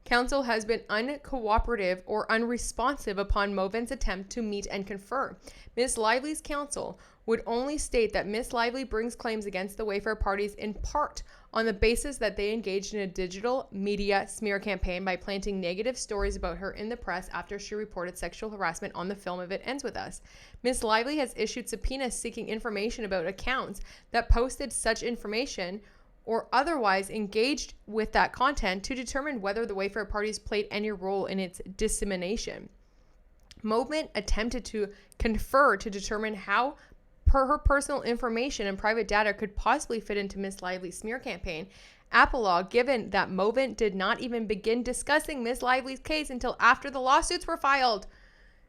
Speaker 1: Counsel has been uncooperative or unresponsive upon Movent's attempt to meet and confer. Ms. Lively's counsel would only state that Ms. Lively brings claims against the Wayfair parties in part on the basis that they engaged in a digital media smear campaign by planting negative stories about her in the press after she reported sexual harassment on the film If It Ends With Us. Ms. Lively has issued subpoenas seeking information about accounts that posted such information or otherwise engaged with that content to determine whether the Wayfair parties played any role in its dissemination. Movent attempted to confer to determine how her personal information and private data could possibly fit into Ms. Lively's smear campaign. Apologue, given that Movent did not even begin discussing Ms. Lively's case until after the lawsuits were filed.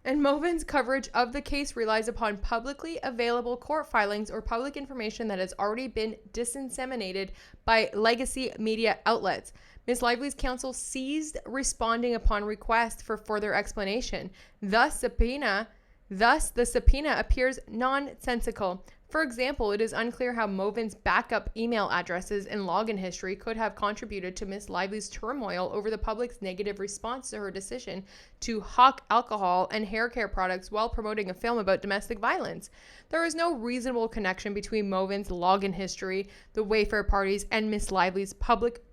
Speaker 1: And Movent's coverage of the case relies upon publicly available court filings or public information that has already been disseminated by legacy media outlets. Ms. Lively's counsel ceased responding upon request for further explanation. Thus, the subpoena appears nonsensical. For example, it is unclear how Movin's backup email addresses and login history could have contributed to Miss Lively's turmoil over the public's negative response to her decision to hawk alcohol and hair care products while promoting a film about domestic violence. There is no reasonable connection between Movin's login history, the Wayfair parties, and Miss Lively's public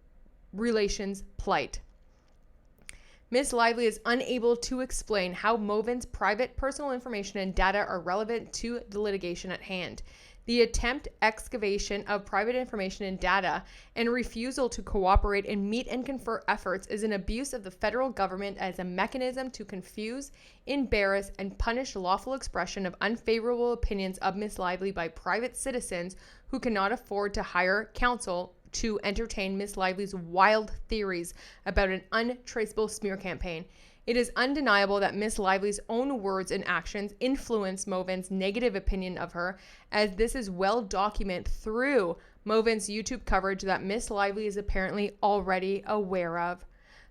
Speaker 1: relations plight. Miss Lively is unable to explain how Movin's private personal information and data are relevant to the litigation at hand. The attempt excavation of private information and data and refusal to cooperate and meet and confer efforts is an abuse of the federal government as a mechanism to confuse, embarrass, and punish lawful expression of unfavorable opinions of Miss Lively by private citizens who cannot afford to hire counsel to entertain Miss Lively's wild theories about an untraceable smear campaign. It is undeniable that Miss Lively's own words and actions influence Movin's negative opinion of her, as this is well documented through Movin's YouTube coverage that Miss Lively is apparently already aware of.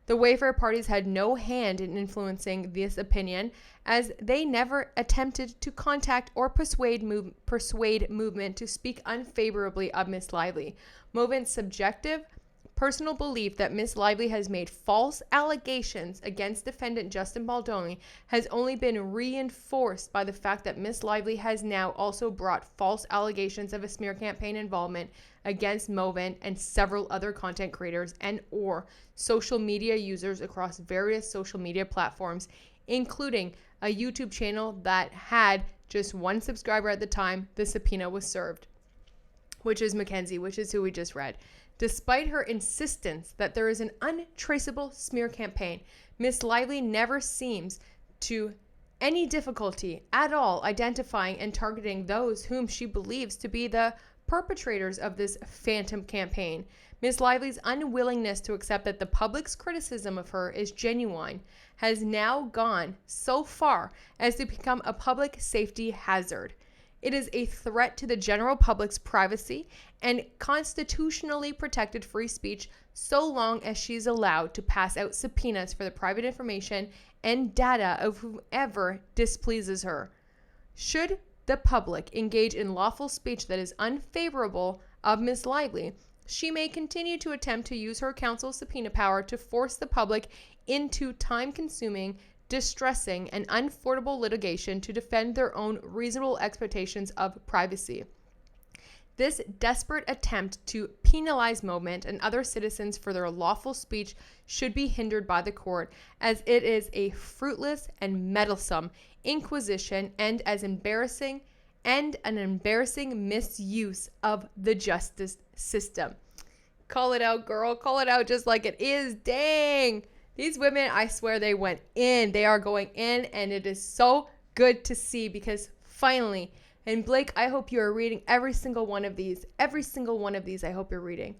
Speaker 1: The Wayfair parties had no hand in influencing this opinion, as they never attempted to contact or persuade movement to speak unfavorably of Miss Lively. Movin's subjective, personal belief that Miss Lively has made false allegations against defendant Justin Baldoni has only been reinforced by the fact that Miss Lively has now also brought false allegations of a smear campaign involvement against Movin and several other content creators and or social media users across various social media platforms, including a YouTube channel that had just one subscriber at the time the subpoena was served, which is Mackenzie, which is who we just read. Despite her insistence that there is an untraceable smear campaign, Miss Lively never seems to any difficulty at all identifying and targeting those whom she believes to be the perpetrators of this phantom campaign. Miss Lively's unwillingness to accept that the public's criticism of her is genuine has now gone so far as to become a public safety hazard. It is a threat to the general public's privacy and constitutionally protected free speech so long as she's allowed to pass out subpoenas for the private information and data of whoever displeases her. Should the public engage in lawful speech that is unfavorable of Miss Lively, she may continue to attempt to use her counsel's subpoena power to force the public into time-consuming, distressing, and unaffordable litigation to defend their own reasonable expectations of privacy. This desperate attempt to penalize Movement and other citizens for their lawful speech should be hindered by the court, as it is a fruitless and meddlesome inquisition and an embarrassing misuse of the justice system. Call it out, girl. Call it out just like it is. Dang. These women, I swear they went in. They are going in, and it is so good to see because finally, and Blake, I hope you are reading every single one of these. Every single one of these I hope you're reading.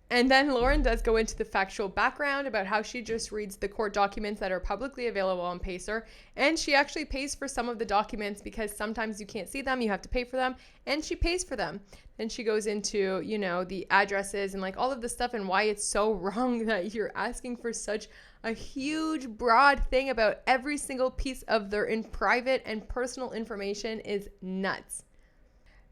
Speaker 1: And then Lauren does go into the factual background about how she just reads the court documents that are publicly available on Pacer. And she actually pays for some of the documents because sometimes you can't see them, you have to pay for them, and she pays for them. Then she goes into, you know, the addresses and like all of the stuff and why it's so wrong that you're asking for such a huge, broad thing about every single piece of their private and personal information is nuts.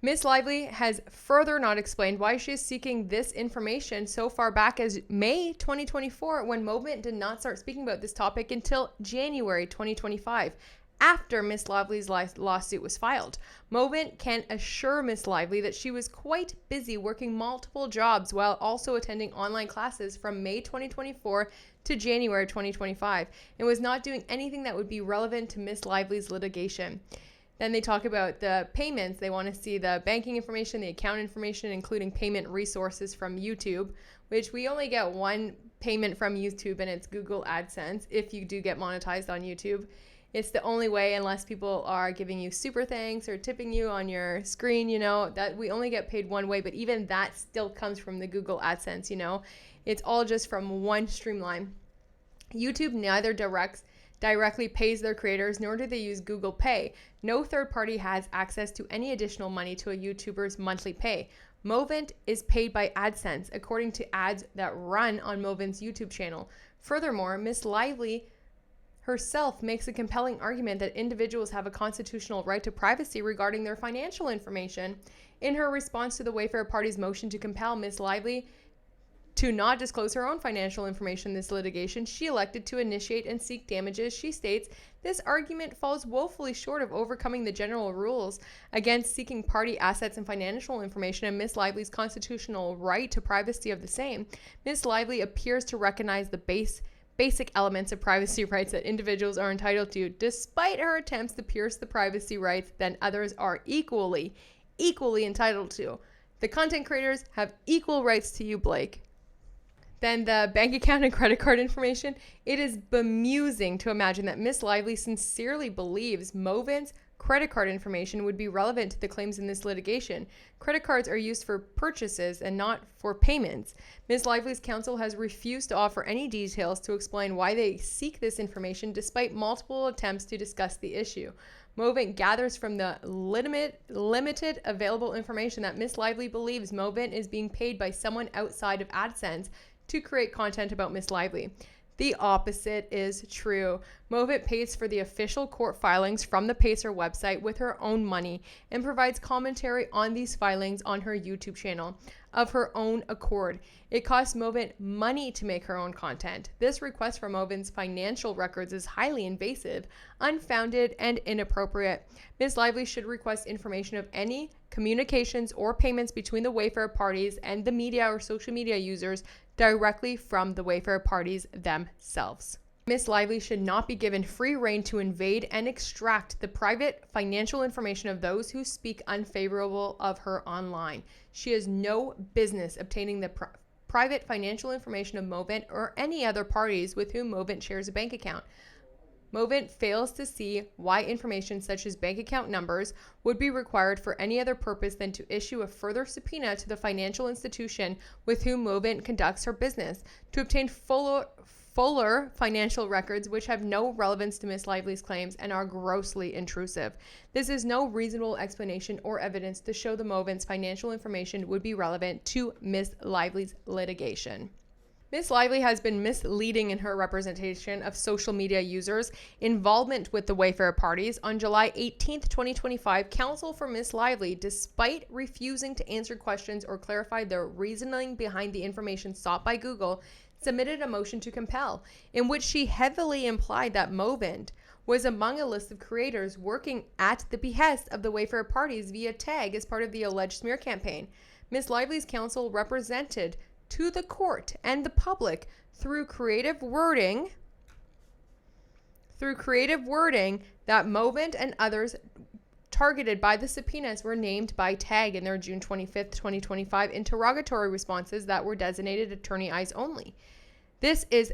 Speaker 1: Miss Lively has further not explained why she is seeking this information so far back as May 2024, when Movement did not start speaking about this topic until January 2025, after Miss Lively's lawsuit was filed. Movement can assure Miss Lively that she was quite busy working multiple jobs while also attending online classes from May 2024 to January 2025, and was not doing anything that would be relevant to Miss Lively's litigation. Then they talk about the payments. They want to see the banking information, the account information, including payment resources from YouTube, which we only get one payment from YouTube, and it's Google AdSense if you do get monetized on YouTube. It's the only way, unless people are giving you super thanks or tipping you on your screen, you know, that we only get paid one way, but even that still comes from the Google AdSense, you know. It's all just from one streamline. YouTube neither directly pays their creators, nor do they use Google Pay. No third party has access to any additional money to a YouTuber's monthly pay. Movent is paid by AdSense, according to ads that run on Movent's YouTube channel. Furthermore, Miss Lively herself makes a compelling argument that individuals have a constitutional right to privacy regarding their financial information. In her response to the Wayfair Party's motion to compel Ms. Lively to not disclose her own financial information in this litigation, she elected to initiate and seek damages. She states, "This argument falls woefully short of overcoming the general rules against seeking party assets and financial information and Ms. Lively's constitutional right to privacy of the same. Ms. Lively appears to recognize the basic elements of privacy rights that individuals are entitled to, despite her attempts to pierce the privacy rights that others are equally entitled to. The content creators have equal rights to you, Blake." Then the bank account and credit card information. It is bemusing to imagine that Miss Lively sincerely believes Movent's credit card information would be relevant to the claims in this litigation. Credit cards are used for purchases and not for payments. Ms. Lively's counsel has refused to offer any details to explain why they seek this information despite multiple attempts to discuss the issue. Movent gathers from the limited available information that Ms. Lively believes Movent is being paid by someone outside of AdSense to create content about Ms. Lively. The opposite is true. Movent pays for the official court filings from the Pacer website with her own money and provides commentary on these filings on her YouTube channel of her own accord. It costs Movent money to make her own content. This request for Movent's financial records is highly invasive, unfounded, and inappropriate. Ms. Lively should request information of any communications or payments between the Wayfair parties and the media or social media users directly from the Wayfair parties themselves. Ms. Lively should not be given free rein to invade and extract the private financial information of those who speak unfavorable of her online. She has no business obtaining the private financial information of Movent or any other parties with whom Movent shares a bank account. Movent fails to see why information such as bank account numbers would be required for any other purpose than to issue a further subpoena to the financial institution with whom Movent conducts her business to obtain fuller financial records which have no relevance to Ms. Lively's claims and are grossly intrusive. This is no reasonable explanation or evidence to show the Movent's financial information would be relevant to Ms. Lively's litigation. Ms. Lively has been misleading in her representation of social media users' involvement with the Wayfair parties. On July 18, 2025, counsel for Ms. Lively, despite refusing to answer questions or clarify the reasoning behind the information sought by Google, submitted a motion to compel, in which she heavily implied that Movent was among a list of creators working at the behest of the Wayfair parties via tag as part of the alleged smear campaign. Ms. Lively's counsel represented to the court and the public through creative wording that Movent and others targeted by the subpoenas were named by tag in their June 25, 2025 interrogatory responses that were designated attorney eyes only. This is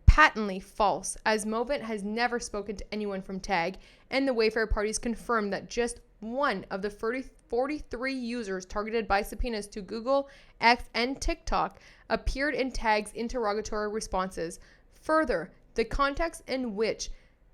Speaker 1: patently false, as Movent has never spoken to anyone from tag, and the Wayfair parties confirmed that just one of the 43 users targeted by subpoenas to Google, X, and TikTok appeared in tag's interrogatory responses. Further, the context in which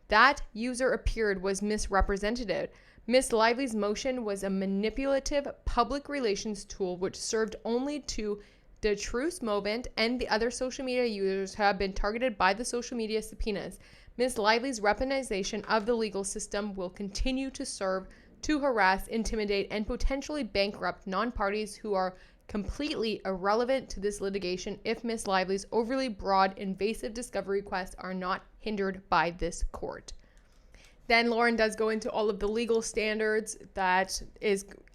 Speaker 1: that user appeared was misrepresented. Ms. Lively's motion was a manipulative public relations tool which served only to detruce Movent and the other social media users who have been targeted by the social media subpoenas. Ms. Lively's weaponization of the legal system will continue to serve to harass, intimidate, and potentially bankrupt non-parties who are completely irrelevant to this litigation if Ms. Lively's overly broad, invasive discovery requests are not hindered by this court. Then Lauren does go into all of the legal standards that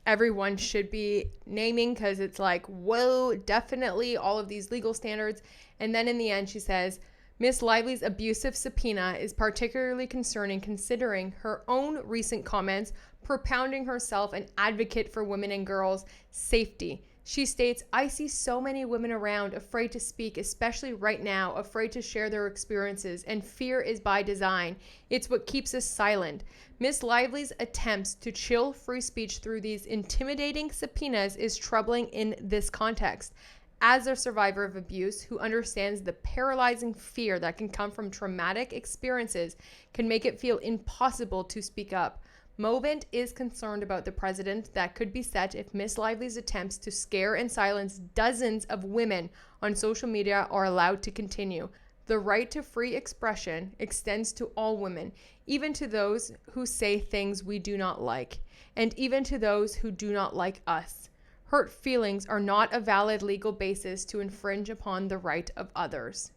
Speaker 1: everyone should be naming, because it's like, whoa, definitely all of these legal standards. And then in the end, she says, Ms. Lively's abusive subpoena is particularly concerning considering her own recent comments propounding herself an advocate for women and girls' safety. She states, "I see so many women around afraid to speak, especially right now, afraid to share their experiences, and fear is by design. It's what keeps us silent." Ms. Lively's attempts to chill free speech through these intimidating subpoenas is troubling in this context. As a survivor of abuse who understands the paralyzing fear that can come from traumatic experiences can make it feel impossible to speak up. Movent is concerned about the precedent that could be set if Ms. Lively's attempts to scare and silence dozens of women on social media are allowed to continue. The right to free expression extends to all women, even to those who say things we do not like, and even to those who do not like us. Hurt feelings are not a valid legal basis to infringe upon the right of others.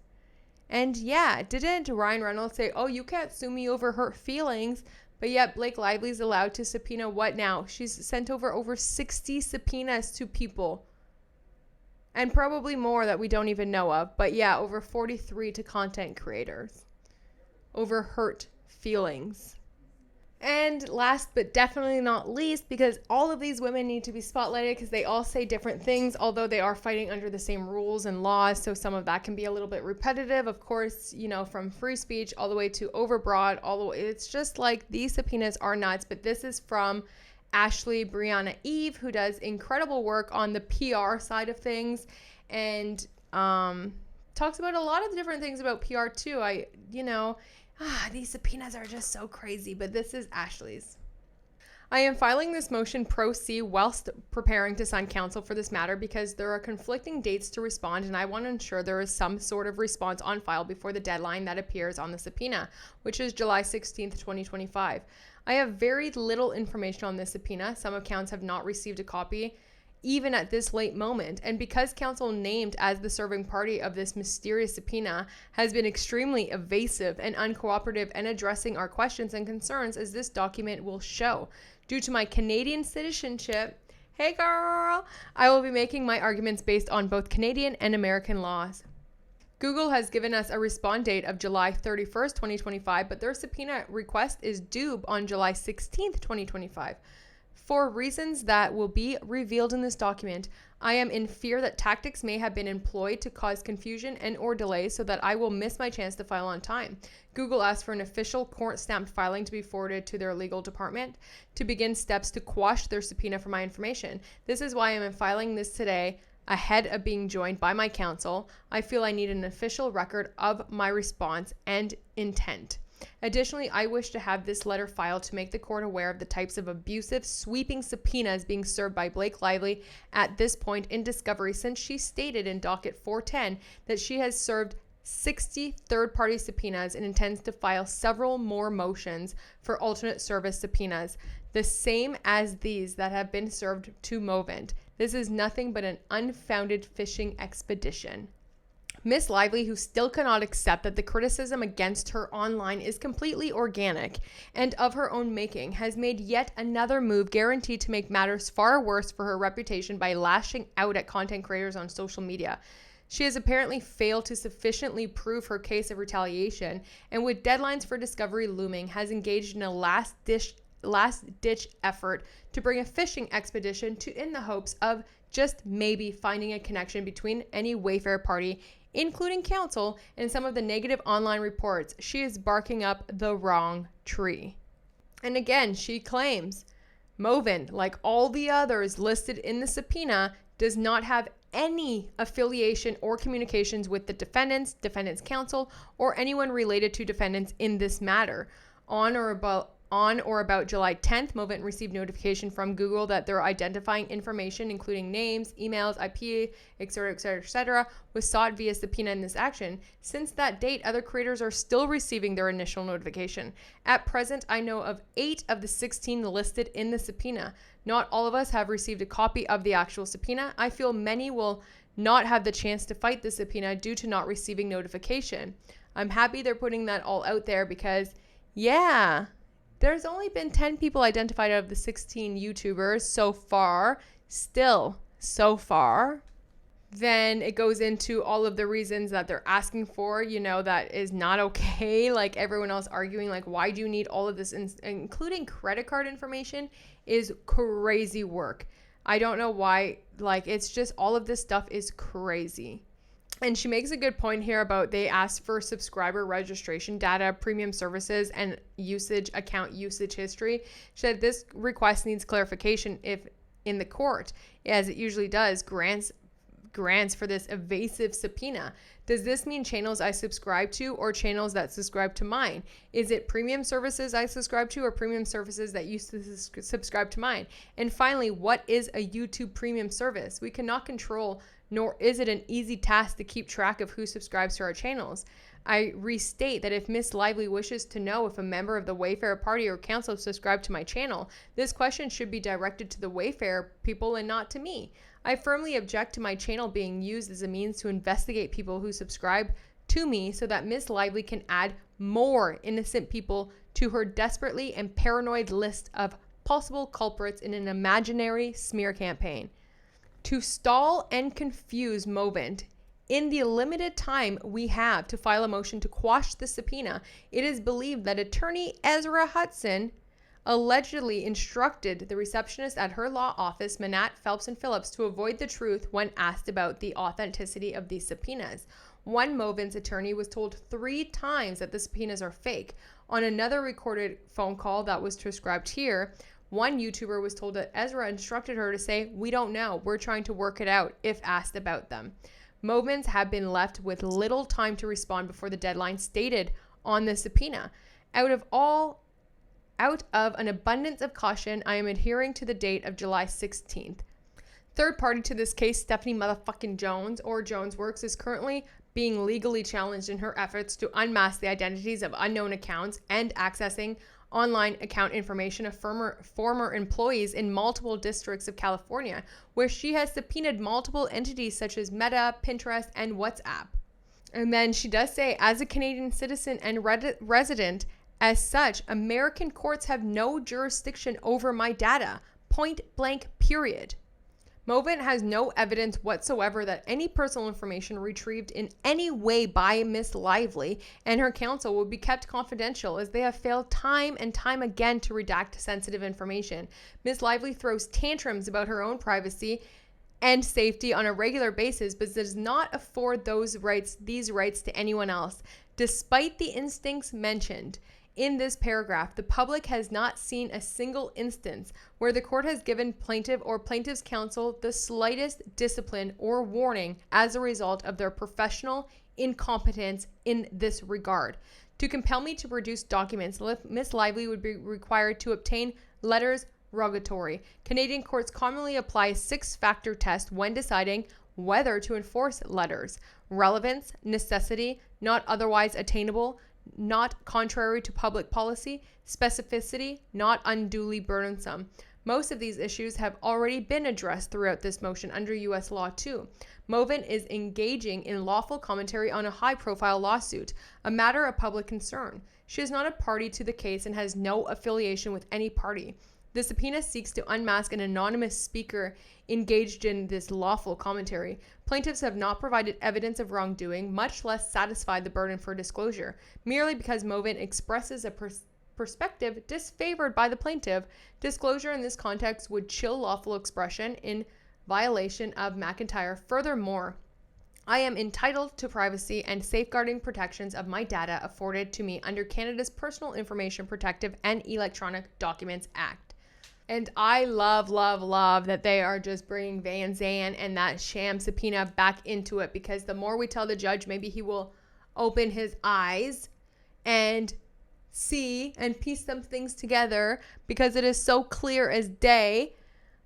Speaker 1: And yeah, didn't Ryan Reynolds say, oh, you can't sue me over hurt feelings? But yet Blake Lively's allowed to subpoena what now? She's sent over 60 subpoenas to people. And probably more that we don't even know of. But yeah, over 43 to content creators. Over hurt feelings. And last but definitely not least, because all of these women need to be spotlighted because they all say different things, although they are fighting under the same rules and laws. So some of that can be a little bit repetitive, of course, you know, from free speech all the way to overbroad, all the way. It's just like these subpoenas are nuts. But this is from Ashley Brianna Eve, who does incredible work on the PR side of things and talks about a lot of different things about PR too. These subpoenas are just so crazy, but this is Ashley's. I am filing this motion pro se whilst preparing to sign counsel for this matter because there are conflicting dates to respond, and I want to ensure there is some sort of response on file before the deadline that appears on the subpoena, which is July 16th, 2025. I have very little information on this subpoena. Some accounts have not received a copy even at this late moment, and because counsel named as the serving party of this mysterious subpoena has been extremely evasive and uncooperative in addressing our questions and concerns, as this document will show. Due to my Canadian citizenship, hey girl, I will be making my arguments based on both Canadian and American laws. Google has given us a response date of July 31st, 2025, but their subpoena request is due on July 16th, 2025. For reasons that will be revealed in this document, I am in fear that tactics may have been employed to cause confusion and or delay so that I will miss my chance to file on time. Google asked for an official court-stamped filing to be forwarded to their legal department to begin steps to quash their subpoena for my information. This is why I am filing this today ahead of being joined by my counsel. I feel I need an official record of my response and intent. Additionally, I wish to have this letter filed to make the court aware of the types of abusive, sweeping subpoenas being served by Blake Lively at this point in discovery, since she stated in docket 410 that she has served 60 third-party subpoenas and intends to file several more motions for alternate service subpoenas, the same as these that have been served to Movent. This is nothing but an unfounded fishing expedition. Miss Lively, who still cannot accept that the criticism against her online is completely organic and of her own making, has made yet another move guaranteed to make matters far worse for her reputation by lashing out at content creators on social media. She has apparently failed to sufficiently prove her case of retaliation, and with deadlines for discovery looming, has engaged in a last-ditch effort to bring a fishing expedition in the hopes of just maybe finding a connection between any Wayfair party, including counsel, and some of the negative online reports. She is barking up the wrong tree. And again, she claims Movent, like all the others listed in the subpoena, does not have any affiliation or communications with the defendants, defendants' counsel, or anyone related to defendants in this matter. On or about July 10th, Movent received notification from Google that their identifying information, including names, emails, IP, etc., was sought via subpoena in this action. Since that date, other creators are still receiving their initial notification. At present, I know of 8 of the 16 listed in the subpoena. Not all of us have received a copy of the actual subpoena. I feel many will not have the chance to fight the subpoena due to not receiving notification. I'm happy they're putting that all out there because, yeah, there's only been 10 people identified out of the 16 YouTubers so far. Still, so far. Then it goes into all of the reasons that they're asking for, that is not okay. Like everyone else arguing, like, why do you need all of this, including credit card information, is crazy work. I don't know why, it's just all of this stuff is crazy. And she makes a good point here about they asked for subscriber registration data, premium services, and account usage history. She said this request needs clarification if in the court, as it usually does, grants for this evasive subpoena. Does this mean channels I subscribe to or channels that subscribe to mine? Is it premium services I subscribe to or premium services that used to subscribe to mine? And finally, what is a YouTube premium service? We cannot control nor is it an easy task to keep track of who subscribes to our channels. I restate that if Miss Lively wishes to know if a member of the Wayfair Party or Council subscribed to my channel, this question should be directed to the Wayfair people and not to me. I firmly object to my channel being used as a means to investigate people who subscribe to me so that Miss Lively can add more innocent people to her desperately and paranoid list of possible culprits in an imaginary smear campaign. To stall and confuse Movent in the limited time we have to file a motion to quash the subpoena, it is believed that attorney Ezra Hudson allegedly instructed the receptionist at her law office, Manat, Phelps, and Phillips, to avoid the truth when asked about the authenticity of these subpoenas. One Movent's attorney was told 3 times that the subpoenas are fake. On another recorded phone call that was transcribed here, one YouTuber was told that Ezra instructed her to say, "We don't know, we're trying to work it out," if asked about them. Movents have been left with little time to respond before the deadline stated on the subpoena. Out of an abundance of caution, I am adhering to the date of July 16th. Third party to this case, Stephanie motherfucking Jones, or Jones Works, is currently being legally challenged in her efforts to unmask the identities of unknown accounts and accessing online account information of former employees in multiple districts of California, where she has subpoenaed multiple entities such as Meta, Pinterest, and WhatsApp. And then she does say, as a Canadian citizen and resident, as such, American courts have no jurisdiction over my data. Point blank, period. Movent has no evidence whatsoever that any personal information retrieved in any way by Miss Lively and her counsel will be kept confidential, as they have failed time and time again to redact sensitive information. Miss Lively throws tantrums about her own privacy and safety on a regular basis, but does not afford these rights to anyone else. Despite the instincts mentioned in this paragraph, the public has not seen a single instance where the court has given plaintiff or plaintiff's counsel the slightest discipline or warning as a result of their professional incompetence in this regard. To compel me to produce documents, Miss Lively would be required to obtain letters rogatory. Canadian courts commonly apply a 6-factor test when deciding whether to enforce letters: relevance, necessity, not otherwise attainable, not contrary to public policy, specificity, not unduly burdensome. Most of these issues have already been addressed throughout this motion under U.S. law too. Movent is engaging in lawful commentary on a high-profile lawsuit, a matter of public concern. She is not a party to the case and has no affiliation with any party. The subpoena seeks to unmask an anonymous speaker engaged in this lawful commentary. Plaintiffs have not provided evidence of wrongdoing, much less satisfied the burden for disclosure. Merely because Movent expresses a perspective disfavored by the plaintiff, disclosure in this context would chill lawful expression in violation of McIntyre. Furthermore, I am entitled to privacy and safeguarding protections of my data afforded to me under Canada's Personal Information Protective and Electronic Documents Act. And I love that they are just bringing Van Zandt and that sham subpoena back into it, because the more we tell the judge, maybe he will open his eyes and see and piece some things together, because it is so clear as day.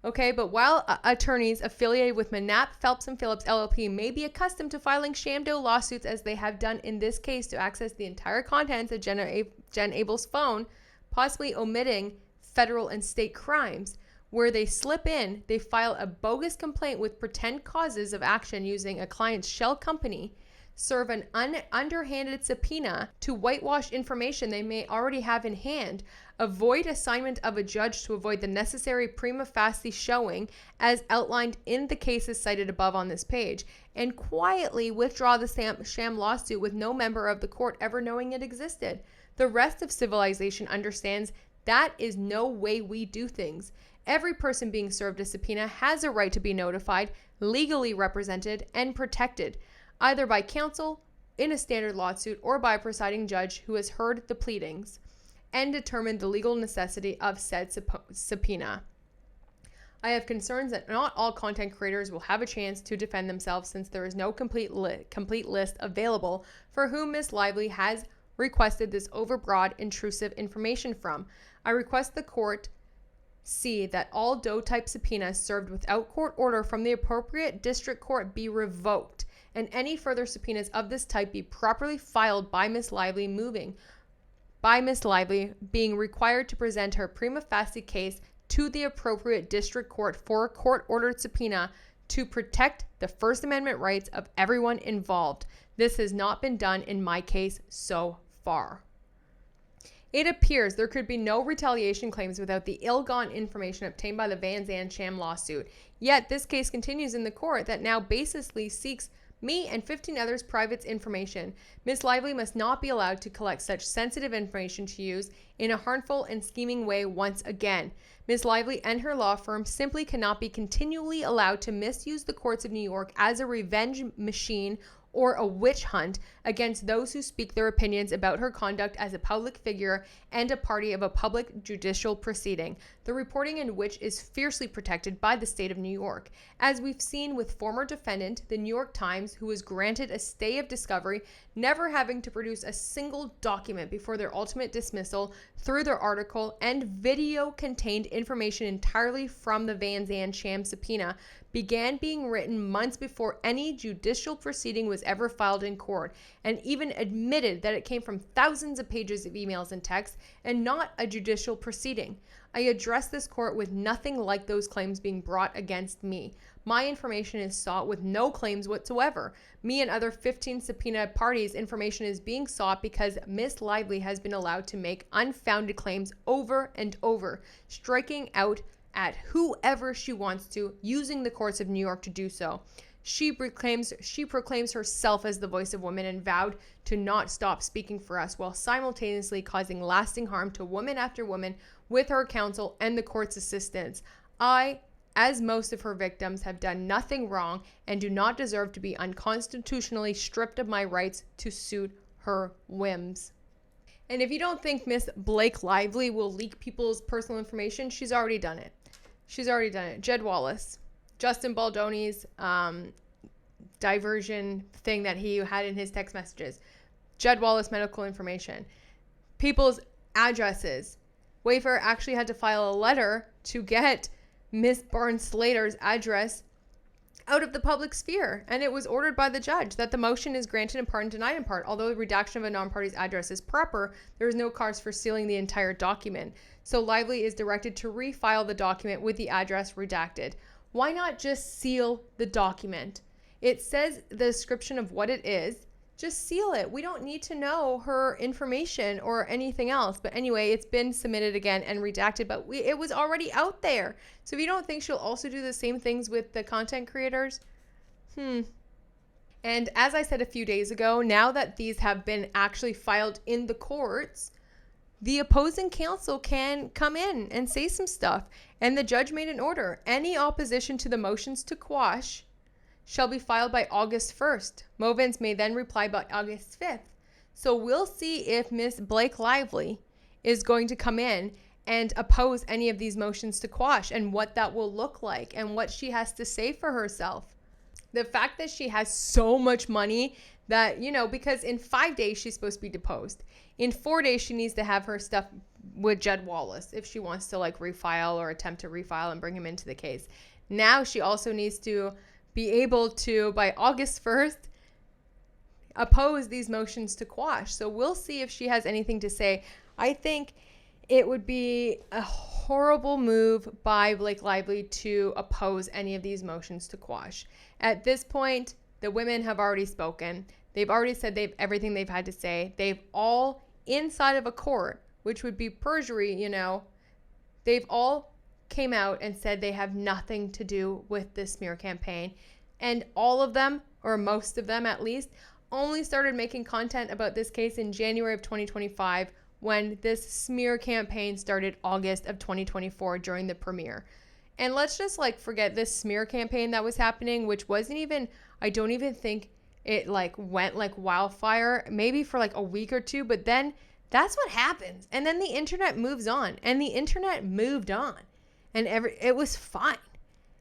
Speaker 1: Okay, but while attorneys affiliated with Manap, Phelps, and Phillips LLP may be accustomed to filing shamdo lawsuits, as they have done in this case, to access the entire contents of Jen Abel's phone, possibly omitting federal and state crimes, where they slip in, they file a bogus complaint with pretend causes of action using a client's shell company, serve an underhanded subpoena to whitewash information they may already have in hand, avoid assignment of a judge to avoid the necessary prima facie showing as outlined in the cases cited above on this page, and quietly withdraw the sham lawsuit with no member of the court ever knowing it existed. The rest of civilization understands that is no way we do things. Every person being served a subpoena has a right to be notified, legally represented, and protected, either by counsel in a standard lawsuit or by a presiding judge who has heard the pleadings and determined the legal necessity of said subpoena. I have concerns that not all content creators will have a chance to defend themselves, since there is no complete list available for whom Ms. Lively has requested this overbroad, intrusive information from. I request the court C, that all Doe-type subpoenas served without court order from the appropriate district court be revoked, and any further subpoenas of this type be properly filed by Miss Lively, being required to present her prima facie case to the appropriate district court for a court-ordered subpoena to protect the First Amendment rights of everyone involved. This has not been done in my case so far. It appears there could be no retaliation claims without the ill-gotten information obtained by the Van Zandt sham lawsuit. Yet this case continues in the court that now baselessly seeks me and 15 others' private information. Ms. Lively must not be allowed to collect such sensitive information to use in a harmful and scheming way once again. Ms. Lively and her law firm simply cannot be continually allowed to misuse the courts of New York as a revenge machine or a witch hunt against those who speak their opinions about her conduct as a public figure and a party of a public judicial proceeding, the reporting in which is fiercely protected by the state of New York. As we've seen with former defendant, the New York Times, who was granted a stay of discovery, never having to produce a single document before their ultimate dismissal through their article and video contained information entirely from the Van Zandt sham subpoena, began being written months before any judicial proceeding was ever filed in court, and even admitted that it came from thousands of pages of emails and texts and not a judicial proceeding. I address this court with nothing like those claims being brought against me. My information is sought with no claims whatsoever. Me and other 15 subpoena parties' information is being sought because Miss Lively has been allowed to make unfounded claims over and over, striking out at whoever she wants to, using the courts of New York to do so. She proclaims herself as the voice of women and vowed to not stop speaking for us, while simultaneously causing lasting harm to woman after woman with her counsel and the court's assistance. I, as most of her victims, have done nothing wrong and do not deserve to be unconstitutionally stripped of my rights to suit her whims. And if you don't think Miss Blake Lively will leak people's personal information, she's already done it. Jed Wallace, Justin Baldoni's diversion thing that he had in his text messages. Jed Wallace medical information. People's addresses. Wayfair actually had to file a letter to get Miss Barnes Slater's address out of the public sphere, and it was ordered by the judge that the motion is granted in part and denied in part. Although the redaction of a non-party's address is proper, there is no cause for sealing the entire document. So Lively is directed to refile the document with the address redacted. Why not just seal the document? It says the description of what it is. Just seal it. We don't need to know her information or anything else. But anyway, it's been submitted again and redacted, but it was already out there. So if you don't think she'll also do the same things with the content creators, And as I said a few days ago, now that these have been actually filed in the courts, the opposing counsel can come in and say some stuff. And the judge made an order. Any opposition to the motions to quash shall be filed by August 1st. Movens may then reply by August 5th. So we'll see if Miss Blake Lively is going to come in and oppose any of these motions to quash, and what that will look like and what she has to say for herself. The fact that she has so much money that, because in 5 days she's supposed to be deposed. In 4 days she needs to have her stuff with Jed Wallace if she wants to refile or attempt to refile and bring him into the case. Now she also needs to be able to, by August 1st, oppose these motions to quash. So we'll see if she has anything to say. I think it would be a horrible move by Blake Lively to oppose any of these motions to quash. At this point, the women have already spoken. They've already said everything they've had to say. They've all, inside of a court, which would be perjury, they've all came out and said they have nothing to do with this smear campaign. And all of them, or most of them at least, only started making content about this case in January of 2025, when this smear campaign started August of 2024 during the premiere. And let's just forget this smear campaign that was happening, which wasn't even, I don't even think it went like wildfire, maybe for a week or two, but then that's what happens. And then the internet moves on, and the internet moved on, and it was fine.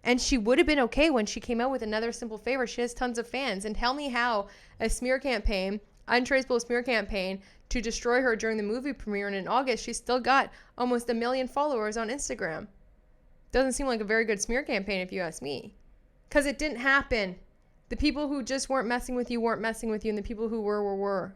Speaker 1: And she would have been okay when she came out with Another Simple Favor. She has tons of fans. And tell me how a smear campaign, untraceable smear campaign, to destroy her during the movie premiere, and in August, she still got almost 1 million followers on Instagram. Doesn't seem like a very good smear campaign if you ask me. Because it didn't happen. The people who just weren't messing with you weren't messing with you, and the people who were.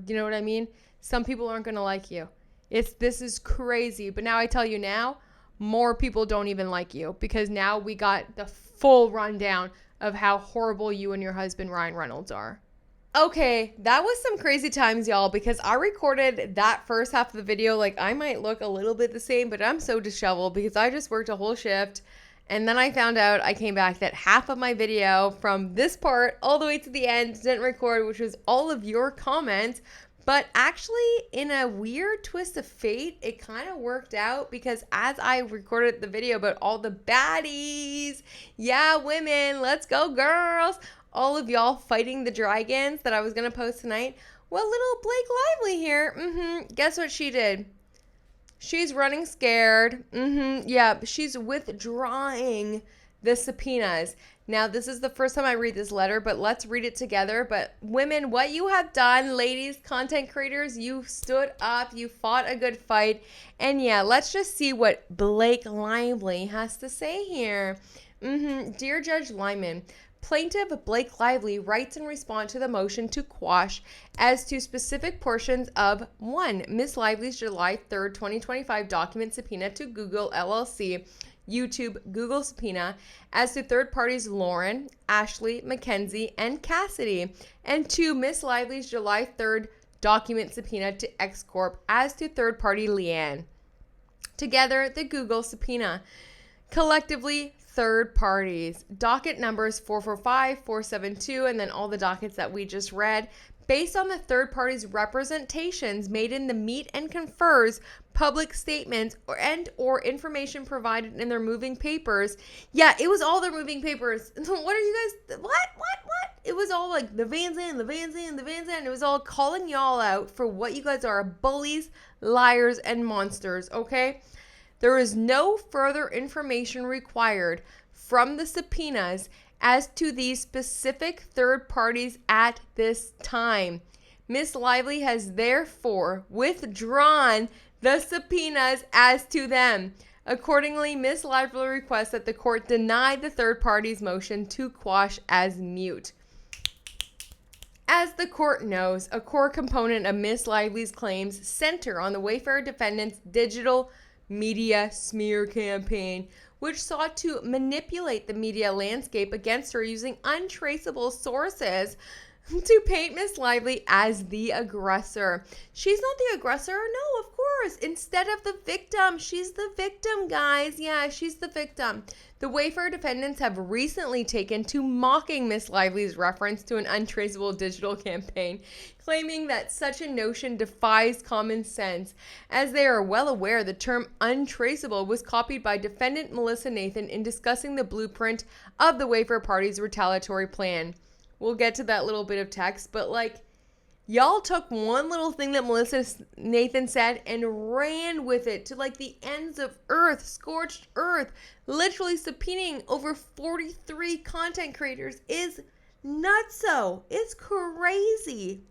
Speaker 1: You know what I mean? Some people aren't going to like you. This is crazy. But now I tell you now, more people don't even like you, because now we got the full rundown of how horrible you and your husband Ryan Reynolds are. Okay, that was some crazy times, y'all, because I recorded that first half of the video. Like, I might look a little bit the same, but I'm so disheveled because I just worked a whole shift. And then I found out, I came back, that half of my video from this part all the way to the end didn't record, which was all of your comments. But actually, in a weird twist of fate, it kind of worked out, because as I recorded the video about all the baddies, yeah, women, let's go girls, all of y'all fighting the dragons that I was going to post tonight, well, little Blake Lively here, guess what she did? She's running scared. Yeah, she's withdrawing the subpoenas. Now, this is the first time I read this letter, but let's read it together. But women, what you have done, ladies, content creators, you stood up, you fought a good fight. And yeah, let's just see what Blake Lively has to say here. Dear Judge Lyman, Plaintiff Blake Lively writes in response to the motion to quash as to specific portions of 1. Ms. Lively's July 3rd, 2025 document subpoena to Google LLC, YouTube Google subpoena, as to third parties Lauren, Ashley, Mackenzie, and Cassidy, and 2. Ms. Lively's July 3rd document subpoena to X Corp as to third party Leanne. Together, the Google subpoena. Collectively, third parties. Docket numbers 445, 472, and then all the dockets that we just read. Based on the third parties' representations made in the meet and confers, public statements, or information provided in their moving papers. Yeah, it was all their moving papers. What are you guys, what? It was all like the Van Zandt. It was all calling y'all out for what you guys are, bullies, liars, and monsters, okay? There is no further information required from the subpoenas as to these specific third parties at this time. Ms. Lively has therefore withdrawn the subpoenas as to them. Accordingly, Ms. Lively requests that the court deny the third party's motion to quash as mute. As the court knows, a core component of Ms. Lively's claims center on the Wayfair defendant's digital media smear campaign, which sought to manipulate the media landscape against her using untraceable sources to paint Miss Lively as the aggressor. She's not the aggressor. No, of course. Instead of the victim. She's the victim, guys. Yeah, she's the victim. The Wayfair defendants have recently taken to mocking Miss Lively's reference to an untraceable digital campaign, claiming that such a notion defies common sense, as they are well aware the term untraceable was copied by defendant Melissa Nathan in discussing the blueprint of the Wayfair party's retaliatory plan. We'll get to that little bit of text, but like, y'all took one little thing that Melissa Nathan said and ran with it to like the ends of earth, scorched earth, literally subpoenaing over 43 content creators is nutso. It's crazy.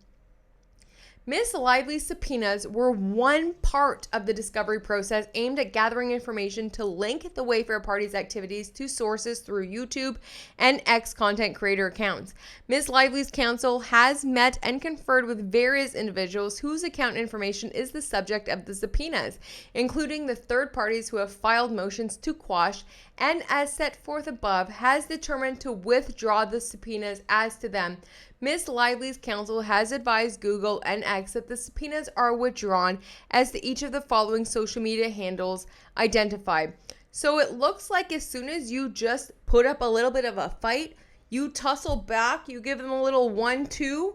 Speaker 1: Miss Lively's subpoenas were one part of the discovery process aimed at gathering information to link the Wayfair party's activities to sources through YouTube and X content creator accounts. Miss Lively's counsel has met and conferred with various individuals whose account information is the subject of the subpoenas, including the third parties who have filed motions to quash, and as set forth above, has determined to withdraw the subpoenas as to them. Miss Lively's counsel has advised Google and X that the subpoenas are withdrawn as to each of the following social media handles identified. So it looks like as soon as you just put up a little bit of a fight, you tussle back, you give them a little 1-2,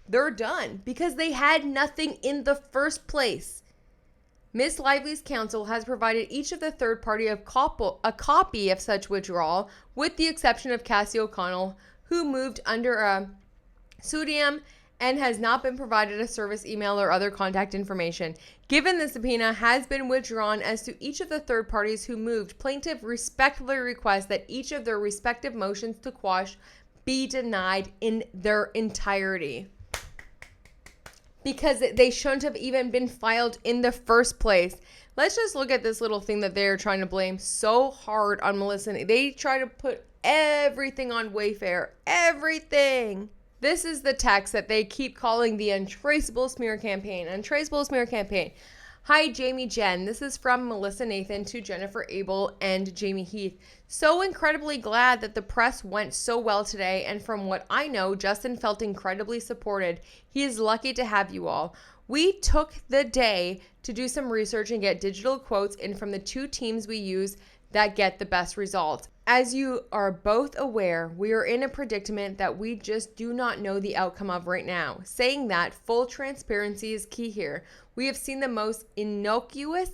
Speaker 1: they're done because they had nothing in the first place. Miss Lively's counsel has provided each of the third party a copy of such withdrawal, with the exception of Cassie O'Connell, who moved under a pseudonym and has not been provided a service email or other contact information. Given the subpoena has been withdrawn as to each of the third parties who moved, plaintiff respectfully requests that each of their respective motions to quash be denied in their entirety. because they shouldn't have even been filed in the first place. Let's just look at this little thing that they're trying to blame so hard on Melissa. They try to put everything on Wayfair. Everything. This is the text that they keep calling the untraceable smear campaign. Untraceable smear campaign. Hi, Jamie Jen. This is from Melissa Nathan to Jennifer Abel and Jamie Heath. So incredibly glad that the press went so well today. And from what I know, Justin felt incredibly supported. He is lucky to have you all. We took the day to do some research and get digital quotes in from the two teams we use that get the best results. As you are both aware, we are in a predicament that we just do not know the outcome of right now. Saying that, full transparency is key here. We have seen the most innocuous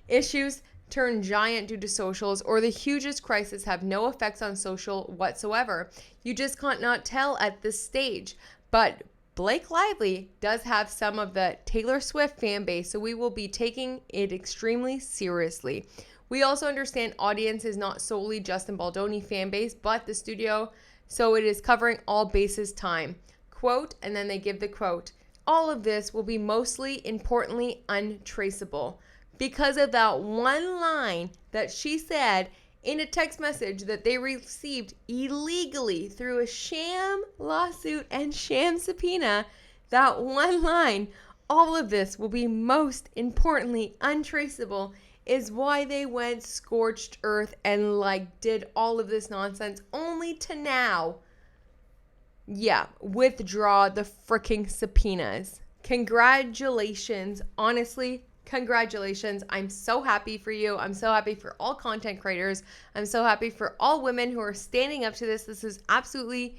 Speaker 1: issues turn giant due to socials, or the hugest crisis have no effects on social whatsoever. You just can't not tell at this stage. But Blake Lively does have some of the Taylor Swift fan base, so we will be taking it extremely seriously. We also understand audience is not solely Justin Baldoni fan base, but the studio, so it is covering all bases time. Quote, and then they give the quote. All of this will be mostly, importantly, untraceable because of that one line that she said in a text message that they received illegally through a sham lawsuit and sham subpoena. That one line, all of this will be most importantly untraceable, is why they went scorched earth and did all of this nonsense only to now, withdraw the freaking subpoenas. Congratulations. Honestly, congratulations. I'm so happy for you. I'm so happy for all content creators. I'm so happy for all women who are standing up to this. This is absolutely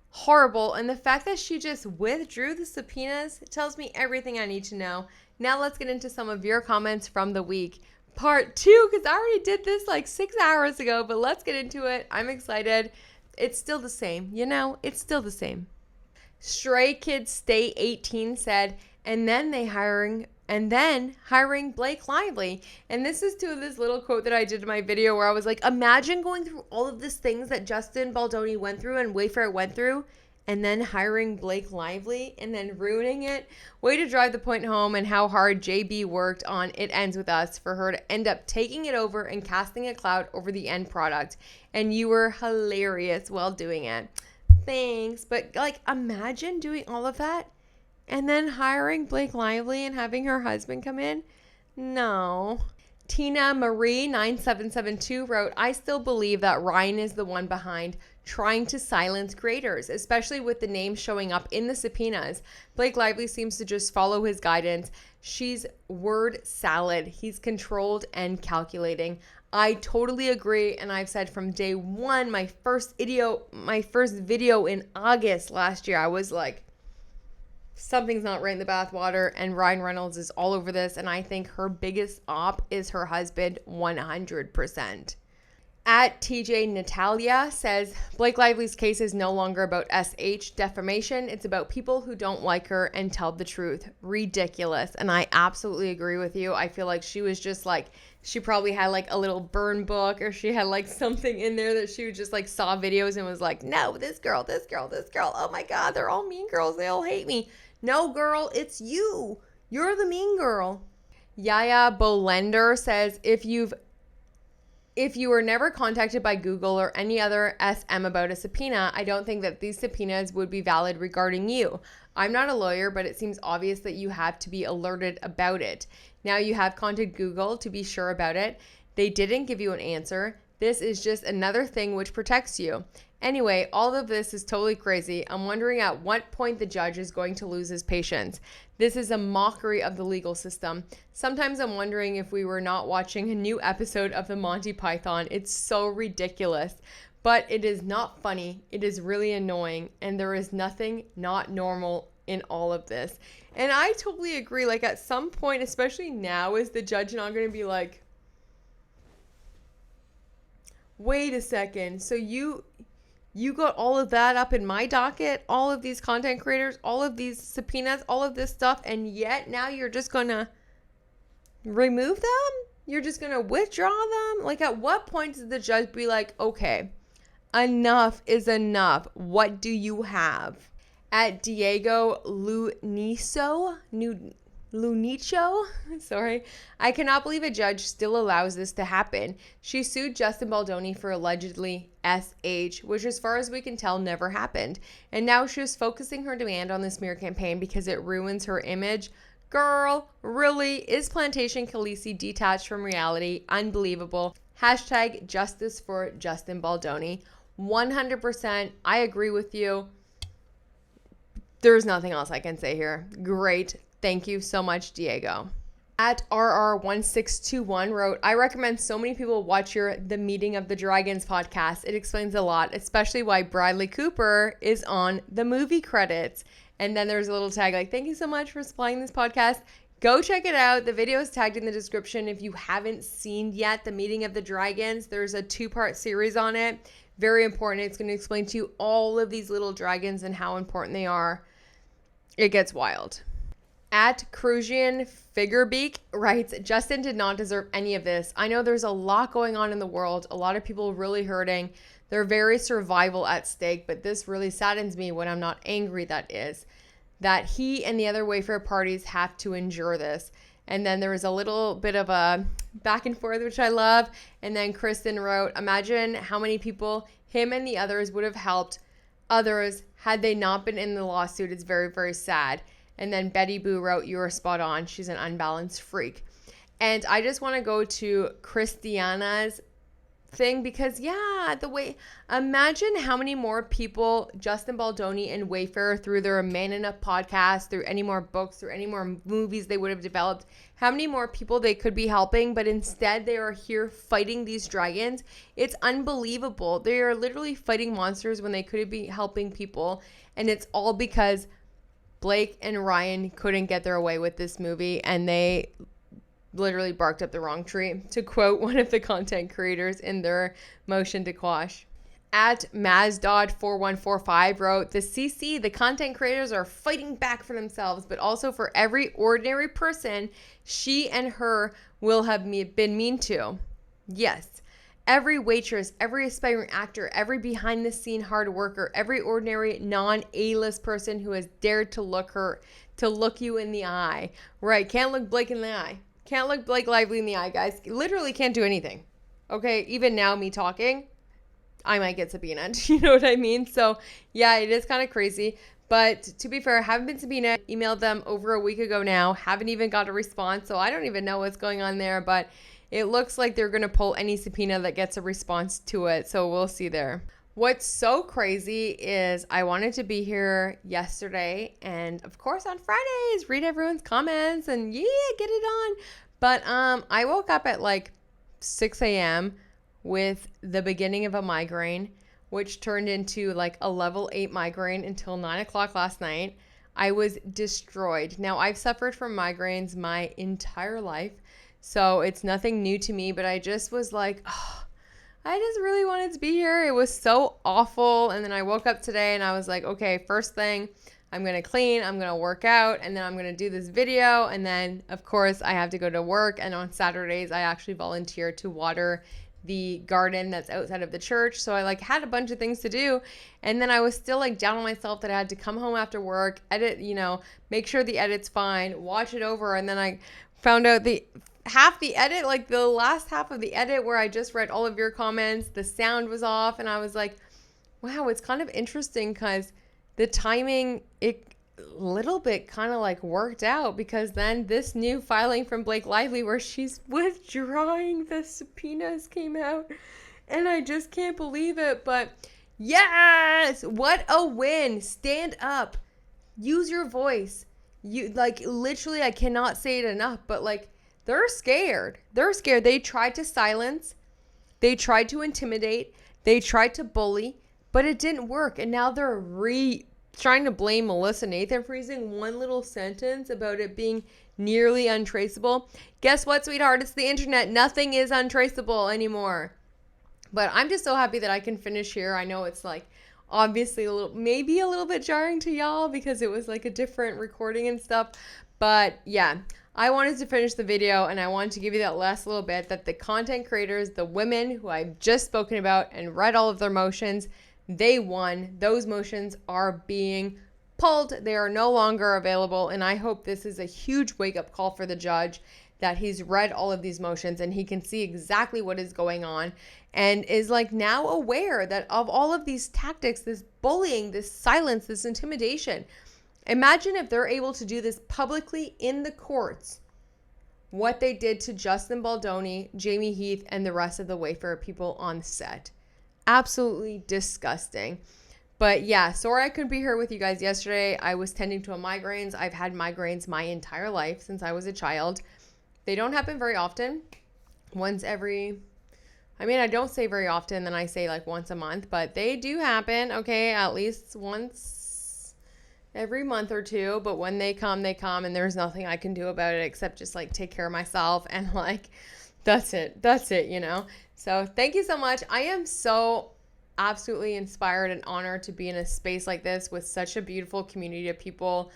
Speaker 1: horrible. And the fact that she just withdrew the subpoenas tells me everything I need to know. Now let's get into some of your comments from the week. Part 2, because I already did this 6 hours ago, but let's get into it. I'm excited. It's still the same, it's still the same. Stray Kids Stay 18 said, and then hiring Blake Lively. And this is to this little quote that I did in my video where I was like, imagine going through all of these things that Justin Baldoni went through and Wayfair went through, and then hiring Blake Lively and then ruining it. Way to drive the point home and how hard JB worked on It Ends With Us for her to end up taking it over and casting a cloud over the end product. And you were hilarious while doing it. Thanks. But imagine doing all of that and then hiring Blake Lively and having her husband come in. No. Tina Marie 9772 wrote, I still believe that Ryan is the one behind trying to silence creators, especially with the names showing up in the subpoenas. Blake Lively seems to just follow his guidance. She's word salad. He's controlled and calculating. I totally agree, and I've said from day one, my first video in August last year, I was like, something's not right in the bathwater, and Ryan Reynolds is all over this, and I think her biggest op is her husband 100%. At TJ Natalia says, Blake Lively's case is no longer about SH defamation. It's about people who don't like her and tell the truth. Ridiculous. And I absolutely agree with you. I feel like she was just she probably had a little burn book, or she had something in there that she just saw videos and was like, no, this girl. Oh my God, they're all mean girls. They all hate me. No, girl, it's you. You're the mean girl. Yaya Bolender says, if you were never contacted by Google or any other SM about a subpoena, I don't think that these subpoenas would be valid regarding you. I'm not a lawyer, but it seems obvious that you have to be alerted about it. Now you have contacted Google to be sure about it. They didn't give you an answer. This is just another thing which protects you. Anyway, all of this is totally crazy. I'm wondering at what point the judge is going to lose his patience. This is a mockery of the legal system. Sometimes I'm wondering if we were not watching a new episode of the Monty Python. It's so ridiculous. But it is not funny. It is really annoying. And there is nothing not normal in all of this. And I totally agree. At some point, especially now, is the judge not going to be like, wait a second. So you got all of that up in my docket, all of these content creators, all of these subpoenas, all of this stuff, and yet now you're just going to remove them? You're just going to withdraw them? At what point does the judge be like, okay, enough is enough. What do you have? At Diego Lunicho, sorry, I cannot believe a judge still allows this to happen. She sued Justin Baldoni for allegedly SH, which as far as we can tell never happened. And now she is focusing her demand on the smear campaign because it ruins her image. Girl, really? Is Plantation Khaleesi detached from reality? Unbelievable. Hashtag justice for Justin Baldoni. 100%. I agree with you. There's nothing else I can say here. Great. Thank you so much, Diego. At RR1621 wrote, I recommend so many people watch your The Meeting of the Dragons podcast. It explains a lot, especially why Bradley Cooper is on the movie credits. And then there's a little tag like, thank you so much for supplying this podcast. Go check it out. The video is tagged in the description. If you haven't seen yet The Meeting of the Dragons, there's a 2-part series on it. Very important. It's going to explain to you all of these little dragons and how important they are. It gets wild. At Crucian Figurebeak writes, Justin did not deserve any of this. I know there's a lot going on in the world, a lot of people really hurting. Their very survival at stake, but this really saddens me when I'm not angry, that is, that he and the other Wayfair parties have to endure this. And then there was a little bit of a back and forth, which I love. And then Kristen wrote, imagine how many people him and the others would have helped others had they not been in the lawsuit. It's very, very sad. And then Betty Boo wrote, you are spot on. She's an unbalanced freak. And I just want to go to Christiana's thing because, imagine how many more people Justin Baldoni and Wayfair, through their Man Enough podcast, through any more books, through any more movies they would have developed, how many more people they could be helping, but instead they are here fighting these dragons. It's unbelievable. They are literally fighting monsters when they could be helping people, and it's all because Blake and Ryan couldn't get their way with this movie, and they literally barked up the wrong tree, to quote one of the content creators in their motion to quash. At Mazdod4145 wrote, the content creators are fighting back for themselves, but also for every ordinary person she and her will have been mean to. Yes. Every waitress, every aspiring actor, every behind-the-scene hard worker, every ordinary non-A-list person who has dared to look you in the eye. Right, can't look Blake in the eye. Can't look Blake Lively in the eye, guys. Literally can't do anything. Okay, even now, me talking, I might get subpoenaed. You know what I mean? So, yeah, it is kind of crazy. But to be fair, haven't been subpoenaed. Emailed them over a week ago now. Haven't even got a response. So I don't even know what's going on there. But it looks like they're going to pull any subpoena that gets a response to it. So we'll see there. What's so crazy is I wanted to be here yesterday and, of course, on Fridays, read everyone's comments and, get it on. But I woke up at like 6 a.m. with the beginning of a migraine, which turned into like a level 8 migraine until 9 o'clock last night. I was destroyed. Now, I've suffered from migraines my entire life, so it's nothing new to me, but I just was like, I just really wanted to be here. It was so awful. And then I woke up today and I was like, okay, first thing, I'm going to clean, I'm going to work out, and then I'm going to do this video. And then, of course, I have to go to work. And on Saturdays, I actually volunteer to water the garden that's outside of the church. So I had a bunch of things to do. And then I was still down on myself that I had to come home after work, edit, make sure the edit's fine, watch it over. And then I found out half the edit, the last half of the edit where I just read all of your comments, the sound was off. And I was like, wow, it's kind of interesting because the timing, it little bit kind of worked out, because then this new filing from Blake Lively where she's withdrawing the subpoenas came out, and I just can't believe it. But yes, what a win. Stand up, use your voice. You literally, I cannot say it enough, but they're scared. They tried to silence, they tried to intimidate, they tried to bully, but it didn't work. And now they're trying to blame Melissa Nathan for using one little sentence about it being nearly untraceable. Guess what, sweetheart? It's the internet. Nothing is untraceable anymore. But I'm just so happy that I can finish here. I know it's obviously maybe a little bit jarring to y'all because it was a different recording and stuff. But yeah, I wanted to finish the video, and I wanted to give you that last little bit that the content creators, the women who I've just spoken about and read all of their motions, they won. Those motions are being pulled. They are no longer available. And I hope this is a huge wake-up call for the judge, that he's read all of these motions and he can see exactly what is going on and is like now aware that of all of these tactics, this bullying, this silence, this intimidation. Imagine if they're able to do this publicly in the courts, what they did to Justin Baldoni, Jamie Heath, and the rest of the Wayfarer people on set. Absolutely disgusting. But yeah, sorry I couldn't be here with you guys yesterday. I was tending to migraines. I've had migraines my entire life since I was a child. They don't happen very often. I don't say very often, then I say like once a month, but they do happen, okay, at least once every month or two. But when they come, and there's nothing I can do about it except just like take care of myself and like, that's it, you know? So thank you so much. I am so absolutely inspired and honored to be in a space like this with such a beautiful community of people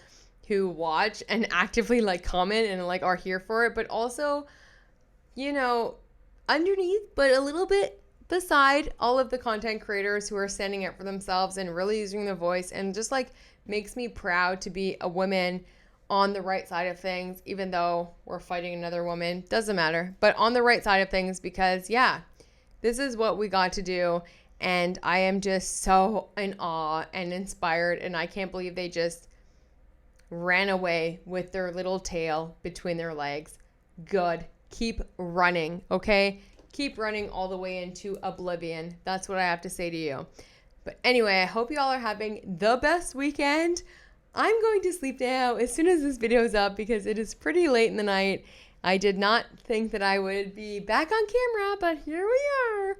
Speaker 1: who watch and actively like comment and like are here for it, but also, you know, underneath, but a little bit beside all of the content creators who are standing up for themselves and really using their voice, and just like makes me proud to be a woman on the right side of things, even though we're fighting another woman. Doesn't matter, but on the right side of things, because yeah, this is what we got to do. And I am just so in awe and inspired, and I can't believe they just ran away with their little tail between their legs. Good. Keep running, okay? Keep running all the way into oblivion. That's what I have to say to you. But anyway, I hope you all are having the best weekend. I'm going to sleep now as soon as this video is up because it is pretty late in the night. I did not think that I would be back on camera, but here we are.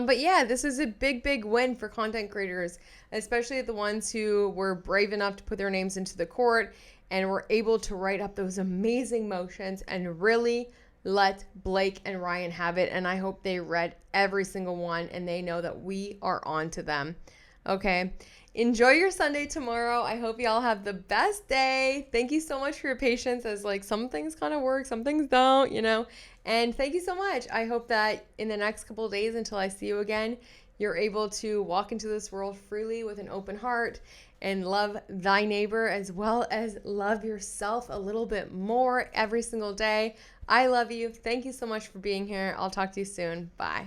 Speaker 1: But yeah, this is a big, big win for content creators, especially the ones who were brave enough to put their names into the court and were able to write up those amazing motions and really let Blake and Ryan have it. And I hope they read every single one and they know that we are on to them. Okay. Enjoy your Sunday tomorrow. I hope y'all have the best day. Thank you so much for your patience, as like some things kind of work, some things don't, you know. And thank you so much. I hope that in the next couple of days until I see you again, you're able to walk into this world freely with an open heart and love thy neighbor as well as love yourself a little bit more every single day. I love you. Thank you so much for being here. I'll talk to you soon. Bye.